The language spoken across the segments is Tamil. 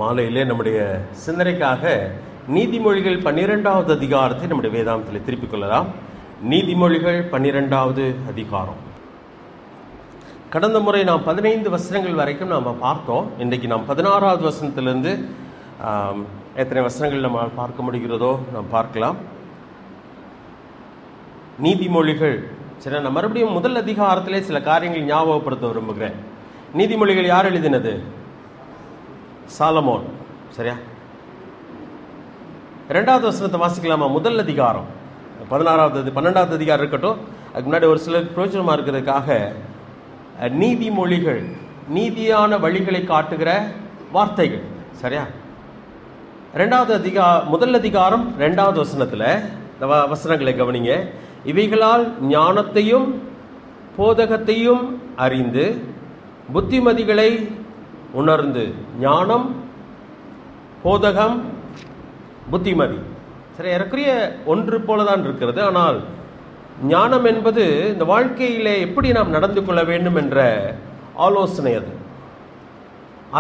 மாலையிலே நம்முடைய சிந்தனைக்காக நீதிமொழிகள் 12வது அதிகாரத்தை நம்முடைய வேதாந்தத்தில் திருப்பிக் கொள்ளலாம். நீதிமொழிகள் 12வது அதிகாரம். கடந்த முறை நாம் 15 வசனங்கள் வரைக்கும் நாம் பார்த்தோம். இன்றைக்கு நாம் 16வது வசனத்திலிருந்து எத்தனை வசனங்கள் நம்ம பார்க்க முடிகிறதோ நாம் பார்க்கலாம். நீதிமொழிகள். சரி, நான் மறுபடியும் முதல் அதிகாரத்திலே சில காரியங்கள் ஞாபகப்படுத்த விரும்புகிறேன். நீதிமொழிகள் யார் எழுதினது? சாலமோன். சரியா? 2வது வசனத்தை வாசிக்கலாமா? முதல் அதிகாரம் 12வது அதிகாரம் இருக்கட்டும். அதுக்கு முன்னாடி ஒரு சிலருக்கு பிரயோஜனமாக இருக்கிறதுக்காக நீதிமொழிகள், நீதியான வழிகளை காட்டுகிற வார்த்தைகள். சரியா? முதல் அதிகாரம் 2வது வசனத்தில் இந்த வசனங்களை கவனிங்க. இவைகளால் ஞானத்தையும் போதகத்தையும் அறிந்து புத்திமதிகளை உணர்ந்து. ஞானம், போதகம், புத்திமதி. சரி, ஏறக்குறைய ஒன்று போலதான் இருக்கிறது. ஆனால் ஞானம் என்பது இந்த வாழ்க்கையிலே எப்படி நாம் நடந்து கொள்ள வேண்டும் என்ற ஆலோசனை.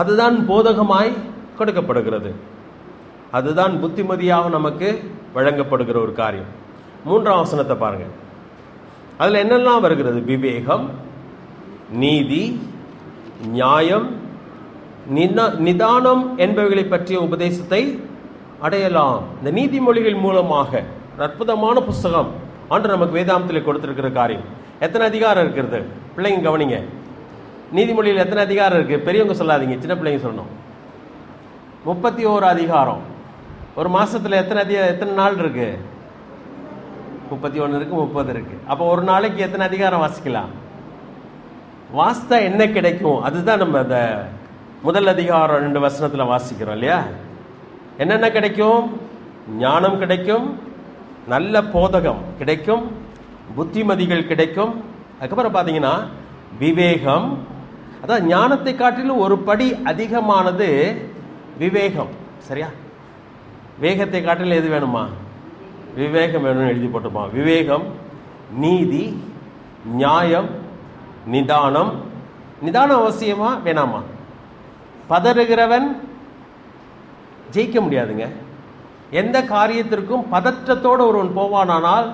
அதுதான் போதகமாய் கொடுக்கப்படுகிறது. அதுதான் புத்திமதியாக நமக்கு வழங்கப்படுகிற ஒரு காரியம். 3ஆம் வசனத்தை பாருங்க. அதுல என்னெல்லாம் வருகிறது? விவேகம், நீதி, நியாயம், நிதானம் என்பவைகளை பற்றிய உபதேசத்தை அடையலாம். இந்த நீதிமொழிகள் மூலமாக அற்புதமான புஸ்தகம் ஆண்டு நமக்கு வேதாந்தத்தில் கொடுத்திருக்கிற காரியம். எத்தனை அதிகாரம் இருக்கிறது? பிள்ளைங்க கவனிங்க. நீதிமொழியில் எத்தனை அதிகாரம் இருக்கு? பெரியவங்க சொல்லாதீங்க, சின்ன பிள்ளைங்க சொல்லணும். 31 அதிகாரம். ஒரு மாசத்துல எத்தனை நாள் இருக்கு? 31 இருக்கு, 30 இருக்கு. அப்போ ஒரு நாளைக்கு எத்தனை அதிகாரம் வாசிக்கலாம்? வாசித்தா என்ன கிடைக்கும்? அதுதான் நம்ம அந்த முதல் அதிகாரம் 2 வசனத்துல வாசிக்கிறோம் இல்லையா? என்னென்ன கிடைக்கும்? ஞானம் கிடைக்கும், நல்ல போதகம் கிடைக்கும், புத்திமதிகள் கிடைக்கும். அதுக்கப்புறம் பார்த்தீங்கன்னா விவேகம். அதான் ஞானத்தை காட்டிலும் ஒரு படி அதிகமானது விவேகம். சரியா? வேகத்தை காட்டிலும் எது வேணுமா? விவேகம் வேணும்னு எழுதி போட்டுமா? விவேகம், நீதி, நியாயம், நிதானம். நிதானம் அவசியமா வேணாமா? பதறுகிறவன் ஜெயிக்க முடியாதுங்க. எந்த காரியத்திற்கும் பதற்றத்தோடு ஒருவன் போவானால்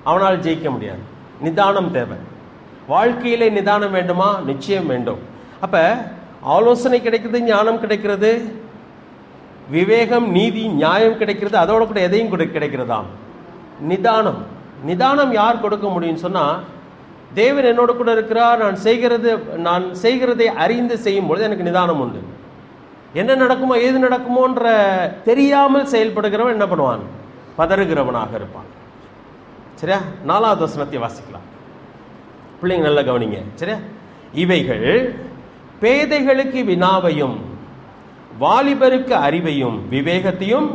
அவனால் ஜெயிக்க முடியாது. நிதானம் தேவை. வாழ்க்கையிலே நிதானம் வேண்டுமா? நிச்சயம் வேண்டும். அப்ப ஆலோசனை கிடைக்கிறது, ஞானம் கிடைக்கிறது, விவேகம், நீதி, நியாயம் கிடைக்கிறது. அதோட கூட எதையும் கிடைக்கிறதாம்? நிதானம். நிதானம் யார் கொடுக்க முடியும் சொன்னா, தேவன் என்னோட கூட இருக்கிறார், நான் செய்கிறதை அறிந்து செய்யும் பொழுது எனக்கு நிதானம் உண்டு. என்ன நடக்குமோ ஏது நடக்குமோன்ற தெரியாமல் செயல்படுகிறவன் என்ன பண்ணுவான்? பதறுகிறவனாக இருப்பான். சரியா? 4வது வசனத்தை வாசிக்கலாம். பிள்ளைங்க நல்லா கவனிங்க. சரியா? இவைகள் பேதைகளுக்கு வினாவையும் வாலிபருக்கு அறிவையும் விவேகத்தையும்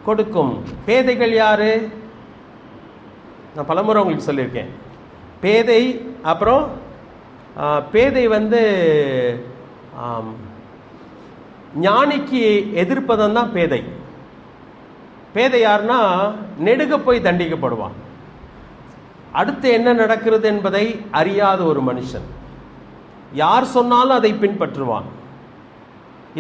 கொடுக்கும். பேதைகள் யாரு? நான் பலமுறை உங்களுக்கு சொல்லியிருக்கேன். பேதை, அப்புறம் பேதை ஞானிக்கு எதிர்ப்பதன் தான் பேதை. பேதை யாருன்னா நெடுக போய் தண்டிக்கப்படுவான். அடுத்து என்ன நடக்கிறது என்பதை அறியாத ஒரு மனுஷன். யார் சொன்னாலும் அதை பின்பற்றுவான்.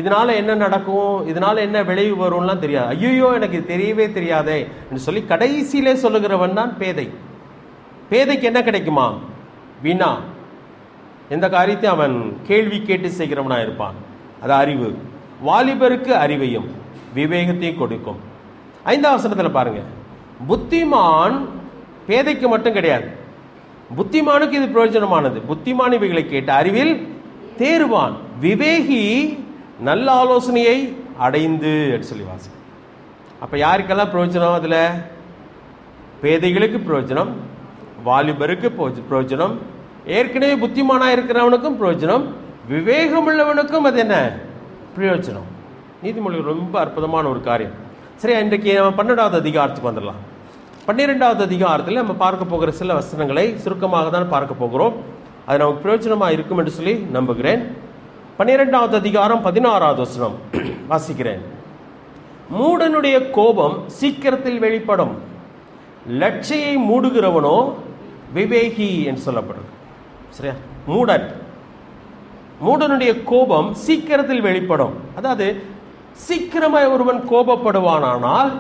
இதனால என்ன நடக்கும், இதனால என்ன விளைவு வரும்லாம் தெரியாது. ஐயோ எனக்கு தெரியவே தெரியாதே என்று சொல்லி கடைசியிலே சொல்லுகிறவன் தான் பேதை. பேதைக்கு என்ன கிடைக்குமா? வினா. எந்த காரியத்தை அவன் கேள்வி கேட்டு செய்கிறவனா இருப்பான். அது அறிவு. வாலிபருக்கு அறிவையும் விவேகத்தையும் கொடுக்கும். 5ஆம் வசனத்தில் பாருங்க. புத்திமான், பேதைக்கு மட்டும் கிடையாது, புத்திமானுக்கு இது பிரயோஜனமானது. புத்திமான் இவைகளை கேட்டு அறிவில் தேர்வான். விவேகி நல்ல ஆலோசனையை அடைந்து சொல்லி வாசி. அப்ப யாருக்கெல்லாம் பிரயோஜனம்? அதுல பேதைகளுக்கு பிரயோஜனம், வாலிபருக்கு பிரயோஜனம், ஏற்கனவே புத்திமானா இருக்கிறவனுக்கும் பிரயோஜனம், விவேகம் உள்ளவனுக்கும் அது என்ன பிரயோஜனம். நீதிமொழி ரொம்ப அற்புதமான ஒரு காரியம். சரி, இன்றைக்கு நம்ம 12வது அதிகாரத்துக்கு வந்துடலாம். 12வது அதிகாரத்தில் நம்ம பார்க்க போகிற சில வசனங்களை சுருக்கமாக தான் பார்க்க போகிறோம். அது நமக்கு பிரயோஜனமாக இருக்கும் என்று சொல்லி நம்புகிறேன். 12வது அதிகாரம் 16வது வசனம் வாசிக்கிறேன். மூடனுடைய கோபம் சீக்கிரத்தில் வெளிப்படும், லட்சையை மூடுகிறவனோ விவேகி என்று சொல்லப்படுறது. சரியா? மூடனுடைய கோபம் சீக்கிரத்தில் வெளிப்படும். அதாவது சீக்கிரமாய் ஒருவன் கோபப்படுவானானால்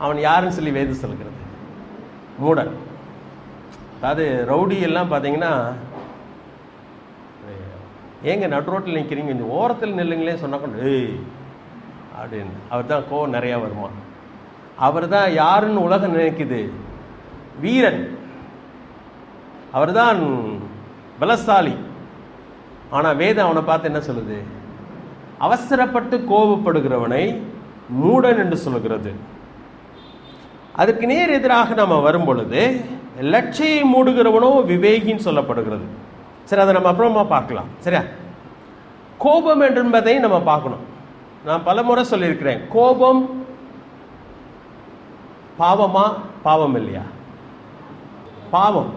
அவன் யாருன்னு சொல்லி வேதம் சொல்கிறது? மூடன். அதாவது ரவுடி எல்லாம் பார்த்தீங்கன்னா, ஏங்க நடு ரோட்டில் நிற்கிறீங்க, கொஞ்சம் ஓரத்தில் நில்லுங்களே சொன்னாக்க ஏய் அப்படின்னு அவர் தான் கோவம் நிறையா வருமா. அவர் தான் யாருன்னு உலகம் நினைக்குது? வீரன். அவர் தான் பலசாலி. ஆனால் வேதம் அவனை பார்த்து என்ன சொல்லுது? அவசரப்பட்டு கோபப்படுகிறவனை மூடன் என்று சொல்லுகிறது. அதுக்கு நேர் எதிராக நம்ம வரும் பொழுது லட்சையை மூடுகிறவனோ விவேகின்னு சொல்லப்படுகிறது. சரி, அதை நம்ம அப்புறமா பார்க்கலாம். சரியா? கோபம் என்பதை நம்ம பார்க்கணும். நான் பல முறை சொல்லியிருக்கிறேன், கோபம் பாவமா பாவம் இல்லையா? பாவம்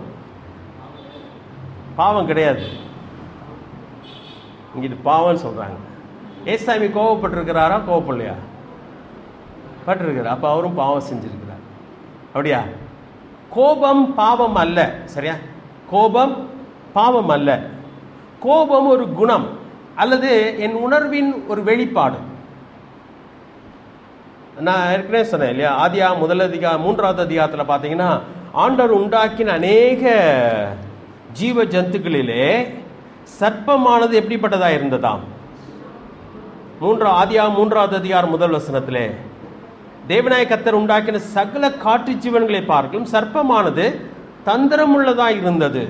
பாவம் கிடையாது. இங்கிட்டு பாவம்னு சொல்றாங்க. ஏசாமி கோபப்பட்டிருக்கிறாரா? கோபப்படலையா? பட்டிருக்கிறார். அப்ப அவரும் பாவம் செஞ்சிருக்கிறார். அப்படியா? கோபம் பாவம் அல்ல. சரியா? கோபம் பாவம் அல்ல. கோபம் ஒரு குணம் அல்லது என் உணர்வின் ஒரு வெளிப்பாடு. நான் ஏற்கனவே சொன்னேன் இல்லையா, ஆதியா 3வது அதிகாரத்தில் பார்த்தீங்கன்னா, ஆண்டவர் உண்டாக்கின அநேக ஜீவ ஜந்துக்களிலே சர்ப்பமானது எப்படிப்பட்டதா இருந்ததாம்? ஆதியா 3வது அதிகாரம் 1 வசனத்திலே, தேவனாய கர்த்தர் உண்டாக்கின சகல காட்டு ஜீவன்களை பார்க்கலும் சர்ப்பமானது தந்திரம் உள்ளதா இருந்தது.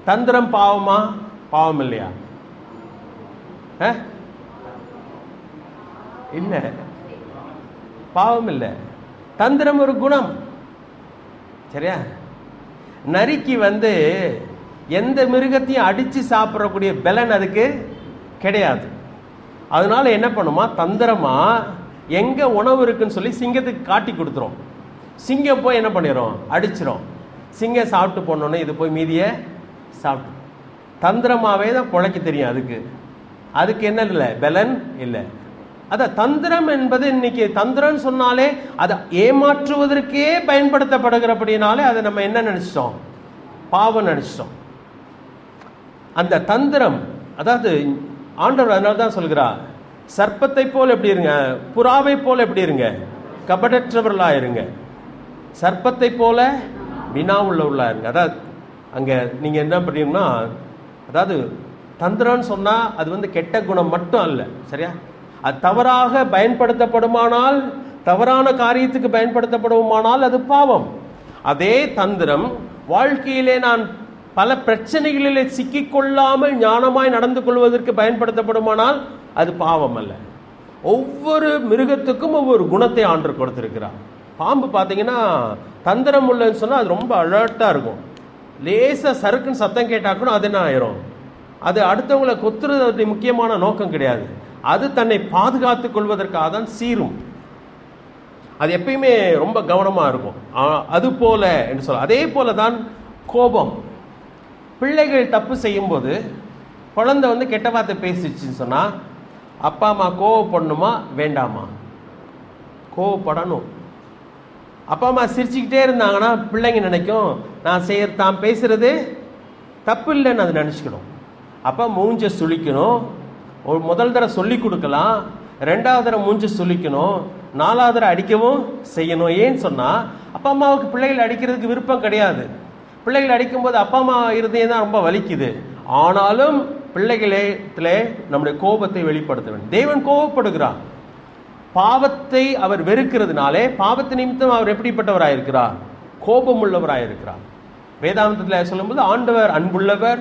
தந்திரம் பாவமா? பாவம் இல்லையா? இல்ல, பாவம் இல்லை. தந்திரம் ஒரு குணம். சரியா? நரிக்கு எந்த மிருகத்தையும் அடிச்சு சாப்பிடக்கூடிய பலன் அதுக்கு கிடையாது. அதனால என்ன பண்ணுமா, தந்திரமா எங்க உணவு இருக்குன்னு சொல்லி சிங்கத்துக்கு காட்டி கொடுத்துரும். சிங்கம் போய் என்ன பண்ணிடும்? அடிச்சிடும். சிங்கம் சாப்பிட்டு போனோன்னே இது போய் மீதியை சாப்பிட்டு. தந்திரமாவே தான் பொழைக்க தெரியும் அதுக்கு. அதுக்கு என்ன இல்லை? பலன் இல்லை. அதான் தந்திரம் என்பது. இன்னைக்கு தந்திரம் சொன்னாலே அதை ஏமாற்றுவதற்கே பயன்படுத்தப்படுகிறபடினாலே அதை நம்ம என்ன நினைச்சிட்டோம்? பாவம் நினைச்சிட்டோம். அந்த தந்திரம், அதாவது ஆண்டவர் அதனால தான் சொல்கிறார், சர்ப்பத்தை போல் எப்படி இருங்க, புறாவை போல எப்படி இருங்க, கபடற்றவர்களா இருங்க, சர்ப்பத்தை போல வினா உள்ளவர்களா இருங்க. அதாவது அங்க நீங்க என்ன பண்ணீங்கன்னா, அதாவது தந்திரம்னு சொன்னா அது கெட்ட குணம் மட்டும் அல்ல. சரியா? அது தவறாக பயன்படுத்தப்படுமானால், தவறான காரியத்துக்கு பயன்படுத்தப்படுமானால் அது பாவம். அதே தந்திரம் வாழ்க்கையிலே நான் பல பிரச்சனைகளிலே சிக்கிக்கொள்ளாமல் ஞானமாய் நடந்து கொள்வதற்கு பயன்படுத்தப்படுமானால் அது பாவம் அல்ல. ஒவ்வொரு மிருகத்துக்கும் ஒவ்வொரு குணத்தை ஆண்டவர் கொடுத்திருக்கிறார். பாம்பு பார்த்தீங்கன்னா தந்திரம் உள்ளன்னு சொன்னால் அது ரொம்ப அலர்ட்டாக இருக்கும். லேசாக சறுக்குன்னு சத்தம் கேட்டால் கூட அது என்ன ஆயிரும்? அது அடுத்தவங்களை கொத்துறது முக்கியமான நோக்கம் கிடையாது. அது தன்னை பாதுகாத்துக் கொள்வதற்காக தான் சீரும். அது எப்பயுமே ரொம்ப கவனமாக இருக்கும். அது போல என்று சொல்ல. அதே போல தான் கோபம். பிள்ளைகள் தப்பு செய்யும்போது குழந்தை கெட்ட வார்த்தை பேசிச்சுன்னு சொன்னால் அப்பா அம்மா கோவப்படணுமா வேண்டாமா? கோவப்படணும். அப்பா அம்மா சிரிச்சுக்கிட்டே இருந்தாங்கன்னா பிள்ளைங்க நினைக்கும் நான் தான் பேசுறது தப்பு இல்லைன்னு அது நினச்சிக்கணும். அப்போ மூஞ்ச சுளிக்கணும். ஒரு முதல் தடவை சொல்லி கொடுக்கலாம், 2வது தடவை மூஞ்ச சுளிக்கணும், 4வது தடவை அடிக்கவும் செய்யணும். ஏன்னு சொன்னால் அப்பா அம்மாவுக்கு பிள்ளைகள் அடிக்கிறதுக்கு விருப்பம் கிடையாது. பிள்ளைகள் அடிக்கும்போது அப்பா அம்மா இருதயம் தான் ரொம்ப வலிக்குது. ஆனாலும் பிள்ளைகளே நம்முடைய கோபத்தை வெளிப்படுத்த வேண்டும். தேவன் கோபப்படுகிறார். பாவத்தை அவர் வெறுக்கிறதுனாலே பாவத்தை நிமித்தம் அவர் எப்படிப்பட்டவராயிருக்கிறார்? கோபம் உள்ளவராயிருக்கிறார். வேதாந்தத்தில் சொல்லும்போது ஆண்டவர் அன்புள்ளவர்,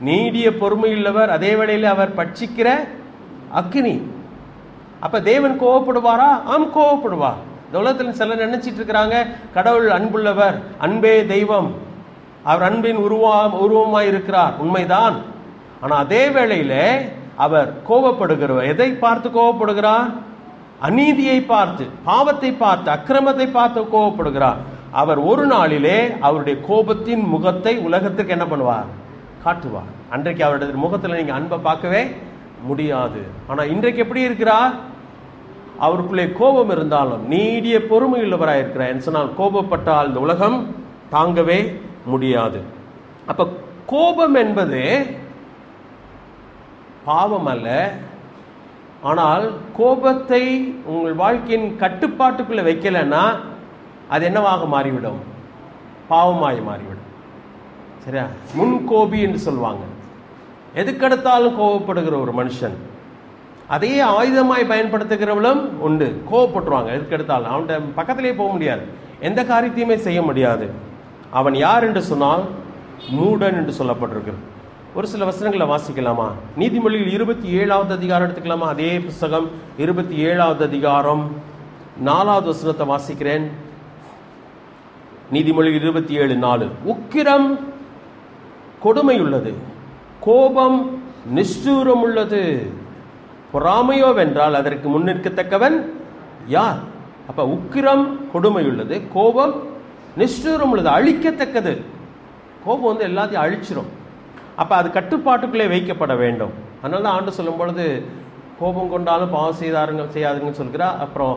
நீடிய பொறுமையுள்ளவர், அதே வேளையில் அவர் பட்சிக்கிற அக்கினி. அப்ப தேவன் கோவப்படுவாரா? ஆம், கோவப்படுவார். இந்த உலகத்தில் சிலர் நினைச்சிட்டு இருக்கிறாங்க கடவுள் அன்புள்ளவர், அன்பே தெய்வம், அவர் அன்பின் உருவமாய் இருக்கிறார். உண்மைதான். ஆனா அதே வேளையில அவர் கோபப்படுகிறவர். எதை பார்த்து கோபப்படுகிறார்? அநீதியை பார்த்து, பாவத்தை பார்த்து, அக்கிரமத்தை பார்த்து கோபப்படுகிறார். அவர் ஒரு நாளிலே அவருடைய கோபத்தின் முகத்தை உலகத்துக்கு என்ன பண்ணுவார்? காட்டுவார். அன்றைக்கு அவருடைய முகத்தில் நீங்க அன்பை பார்க்கவே முடியாது. ஆனா இன்றைக்கு எப்படி இருக்கிறார்? அவருக்குள்ளே கோபம் இருந்தாலும் நீடிய பொறுமை உள்ளவராக இருக்கிறார் சொன்னால் கோபப்பட்டால் இந்த உலகம் தாங்கவே முடியாது. அப்ப கோபம் என்பது பாவம் அல்ல, ஆனால் கோபத்தை உங்கள் வாழ்க்கையின் கட்டுப்பாட்டுக்குள்ளே வைக்கலைன்னா அது என்னவாக மாறிவிடும்? பாவமாய் மாறிவிடும். சரியா? முன்கோபி என்று சொல்லுவாங்க. எதுக்கெடுத்தாலும் கோபப்படுகிற ஒரு மனுஷன், அதையே ஆயுதமாய் பயன்படுத்துகிறவளும் உண்டு. கோபப்பட்டுருவாங்க எதுக்கெடுத்தாலும். அவன்கிட்ட பக்கத்திலே போக முடியாது, எந்த காரியத்தையுமே செய்ய முடியாது. அவன் யார் என்று சொன்னால் மூடன் என்று சொல்லப்பட்டிருக்கிறது. ஒரு சில வசனங்களை வாசிக்கலாமா? நீதிமொழிகள் 27வது அதிகாரம் எடுத்துக்கலாமா? அதே புஸ்தகம் 27வது அதிகாரம் 4வது வசனத்தை வாசிக்கிறேன். நீதிமொழிகள் 27:4. உக்கிரம் கொடுமை உள்ளது, கோபம் நிஷ்டூரம் உள்ளது, பொறாமையோ வென்றால் அதற்கு முன்னிற்கத்தக்கவன் யார்? அப்ப உக்கிரம் கொடுமை உள்ளது, கோபம் நிஷ்டூரம் உள்ளது, அழிக்கத்தக்கது. கோபம் எல்லாத்தையும் அழிச்சிரும். அப்ப அது கட்டுப்பாட்டுக்குள்ளே வைக்கப்பட வேண்டும். அதனால தான் ஆண்டு சொல்லும் பொழுது கோபம் கொண்டாலும் பாவம் செய்யாதுங்கன்னு சொல்கிறார். அப்புறம்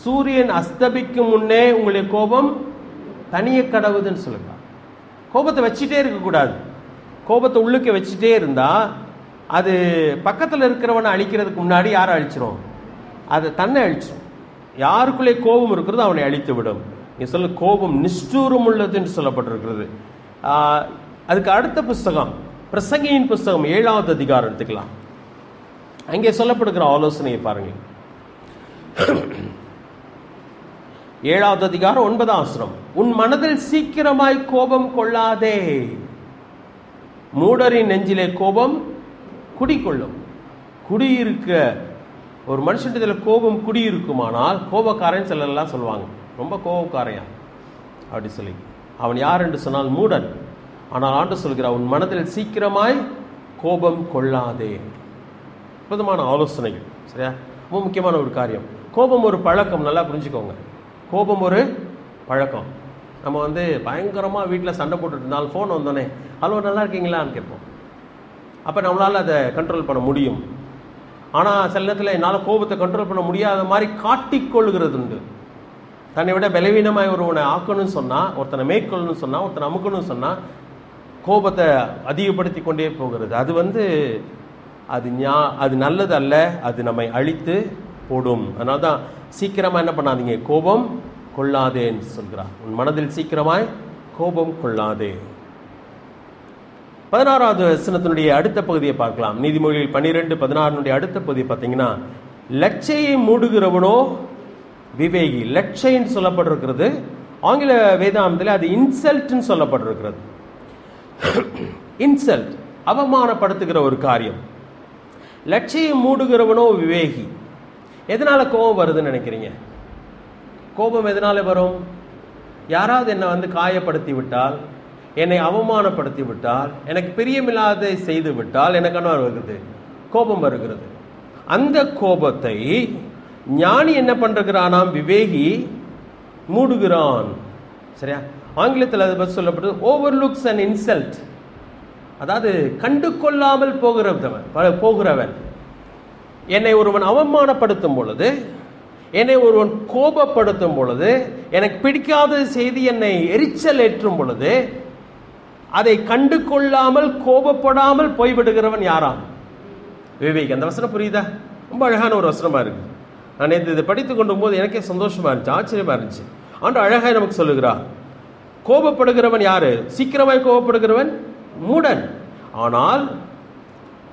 சூரியன் அஸ்தபிக்கும் முன்னே உங்களுடைய கோபம் தனிய கடவுதுன்னு சொல்லுகிறார். கோபத்தை வச்சுட்டே இருக்கக்கூடாது. கோபத்தை உள்ளுக்கு வச்சுட்டே இருந்தா அது பக்கத்தில் இருக்கிறவனை அழிக்கிறதுக்கு முன்னாடி யாரை அழிச்சிரும்? அது தன்னை அழிச்சிடும். யாருக்குள்ளே கோபம் இருக்கிறதோ அவனை அழித்து விடும். நீ சொல்ல கோபம் நிஷ்டூரம் உள்ளதுன்னு சொல்லப்பட்டிருக்கிறது. அதுக்கு அடுத்த புஸ்தகம் பிரசங்கியின் புஸ்தகம் 7வது அதிகாரம் எடுத்துக்கலாம். அங்கே சொல்லப்படுகிற ஆலோசனையை பாருங்கள். 7வது அதிகாரம் 9வது வசனம். உன் மனதில் சீக்கிரமாய் கோபம் கொள்ளாதே, மூடரின் நெஞ்சிலே கோபம் குடிக்கொள்ளும். குடியிருக்க ஒரு மனுஷன் கோபம் குடியிருக்குமானால், கோபக்காரன் சிலர்லாம் சொல்லுவாங்க, ரொம்ப கோபக்காரையா அப்படி சொல்லி, அவன் யார் என்று சொன்னால் மூடன். ஆனால் ஆண்டு சொல்கிறார், உன் மனதில் சீக்கிரமாய் கோபம் கொள்ளாதே. அற்புதமான ஆலோசனைகள். சரியா? ரொம்ப முக்கியமான ஒரு காரியம். கோபம் ஒரு பழக்கம், நல்லா புரிஞ்சுக்கோங்க. கோபம் ஒரு பழக்கம். நம்ம பயங்கரமாக வீட்டில் சண்டை போட்டுட்டு இருந்தாலும் ஃபோன் வந்தோடனே ஹலோ நல்லா இருக்கீங்களான்னு கேட்போம். அப்போ நம்மளால் அதை கண்ட்ரோல் பண்ண முடியும். ஆனால் சில நேரத்தில் என்னால் கோபத்தை கண்ட்ரோல் பண்ண முடியாத மாதிரி காட்டிக்கொள்கிறது உண்டு. தன்னை விட பலவீனமாய் ஒருவனை ஆக்கணும்னு சொன்னால், ஒருத்தனை மேற்கொள்ளணும்னு சொன்னால், ஒருத்தனை அமுக்கணும்னு சொன்னால் கோபத்தை அதிகப்படுத்தி கொண்டே போகிறது. அது நல்லது அல்ல, அது நம்மை அழித்து போடும். அதனால தான் சீக்கிரமாக என்ன பண்ணாதீங்க, கோபம் கொள்ளாதேன்னு சொல்கிறார். உன் மனதில் சீக்கிரமாய் கோபம் கொள்ளாதே. 16வது வசனத்தினுடைய அடுத்த பகுதியை பார்க்கலாம். நீதிமொழிகள் 12:16 அடுத்த பகுதியை பார்த்தீங்கன்னா, லட்சையை மூடுகிறவனோ விவேகி. லட்சைன்னு சொல்லப்பட்டிருக்கிறது. ஆங்கில வேதாந்தத்தில் அது இன்சல்ட்னு சொல்லப்பட்டிருக்கிறது. இன்சல்ட், அவமானப்படுத்துகிற ஒரு காரியம். லட்சையை மூடுகிறவனோ விவேகி. எதனால கோபம் வருதுன்னு நினைக்கிறீங்க? கோபம் எதனால வரும்? யாராவது என்னை காயப்படுத்தி விட்டால், என்னை அவமானப்படுத்தி விட்டால், எனக்கு பிரியமில்லாத செய்து விட்டால் எனக்கு என்ன வருகிறது? கோபம் வருகிறது. அந்த கோபத்தை ஞானி என்ன பண்றானாம்? விவேகி மூடுகிறான். சரியா? ஆங்கிலத்தில் அதை பற்றி சொல்லப்பட்டது ஓவர்லுக்ஸ் அண்ட் இன்சல்ட். அதாவது கண்டு கொள்ளாமல் போகிறவன். என்னை ஒருவன் அவமானப்படுத்தும் பொழுது, என்னை ஒருவன் கோபப்படுத்தும் பொழுது, எனக்கு பிடிக்காத செய்தி என்னை எரிச்சல் ஏற்றும் பொழுது, அதை கண்டு கொள்ளாமல் கோபப்படாமல் போய்விடுகிறவன் யாராம்? விவேக். அந்த வசனம் புரியுதா? ரொம்ப அழகான ஒரு வசனமா இருக்கு. நான் நேற்று இதை படித்து கொண்டு போது எனக்கே சந்தோஷமா இருந்துச்சு, ஆச்சரியமா இருந்துச்சு. ஆண்டு அழகாய் நமக்கு சொல்லுகிறார், கோபப்படுகிறவன் யாரு? சீக்கிரமாய் கோபப்படுகிறவன் மூடன். ஆனால்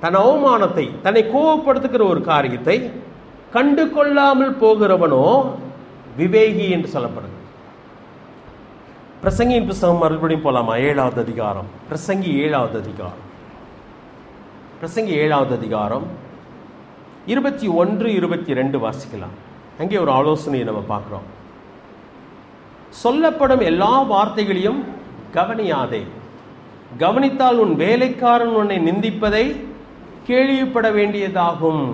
தன் அவமானத்தை, தன்னை கோபப்படுத்துகிற ஒரு காரியத்தை கண்டு கொள்ளாமல் போகிறவனோ விவேகி என்று சொல்லப்படுது. பிரசங்கியின் புஸ்தகம் மறுபடியும் போலாமா? 7வது அதிகாரம். பிரசங்கி 7வது அதிகாரம். பிரசங்கி 7வது அதிகாரம் 21, 22 வாசிக்கலாம். அங்கே ஒரு ஆலோசனையை நம்ம பார்க்கிறோம். சொல்லப்படும் எல்லா வார்த்தைகளையும் கவனியாதே, கவனித்தால் உன் வேலைக்காரன் உன்னை நிந்திப்பதை கேள்விப்பட வேண்டியதாகும்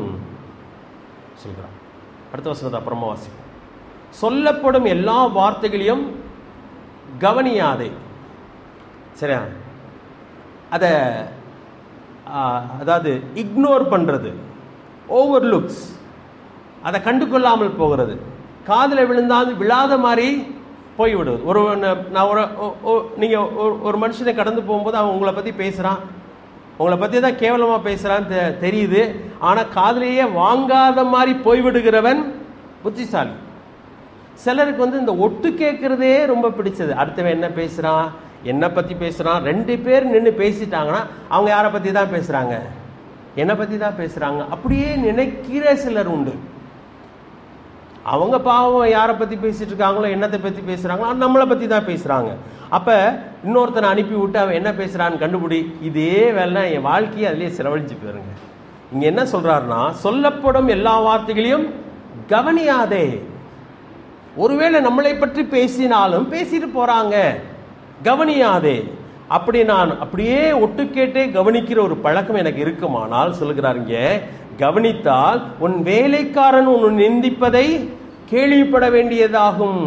சொல்கிறான். அடுத்த வசனத்தை அப்புறமா வாசிப்போம். சொல்லப்படும் எல்லா வார்த்தைகளையும் கவனியாதே. சரியா? அதாவது இக்னோர் பண்றது, ஓவர்லுக்ஸ், அதை கண்டு கொள்ளாமல் போகிறது, காதில் விழுந்தாலும் விழாத மாதிரி போய்விடுவது. நீங்கள் ஒரு மனுஷனை கடந்து போகும்போது அவன் உங்களை பற்றி பேசுகிறான், உங்களை பற்றி தான் கேவலமாக பேசுகிறான்னு தெரியுது, ஆனால் காதுலேயே வாங்காத மாதிரி போய்விடுகிறவன் புத்திசாலி. சிலருக்கு வந்து இந்த ஒட்டு கேட்குறதே ரொம்ப பிடிச்சது. அடுத்தவன் என்ன பேசுகிறான், என்னை பற்றி பேசுகிறான், 2 பேர் நின்று பேசிட்டாங்கன்னா அவங்க யாரை பற்றி தான் பேசுகிறாங்க, என்னை பற்றி தான் பேசுகிறாங்க அப்படியே நினைக்கிற சிலர் உண்டு. அவங்க பாவம் யாரை பற்றி பேசிட்டு இருக்காங்களோ, என்னத்தை பற்றி பேசுகிறாங்களோ நம்மளை பற்றி தான் பேசுகிறாங்க. அப்போ இன்னொருத்தனை அனுப்பி விட்டு அவன் என்ன பேசுகிறான்னு கண்டுபிடி. இதே வேலை என் வாழ்க்கையை அதிலே செலவழிச்சு போயிருங்க. இங்கே என்ன சொல்கிறாருன்னா, சொல்லப்படும் எல்லா வார்த்தைகளையும் கவனியாதே. ஒருவேளை நம்மளை பற்றி பேசினாலும் பேசிட்டு போகிறாங்க, கவனியாதே. அப்படி நான் அப்படியே ஒட்டு கேட்டே கவனிக்கிற ஒரு பழக்கம் எனக்கு இருக்குமானால் சொல்லுகிறாருங்க, கவனித்தால் உன் வேலைக்காரன் உன் நிந்திப்பதை கேள்விப்பட வேண்டியதாகும்.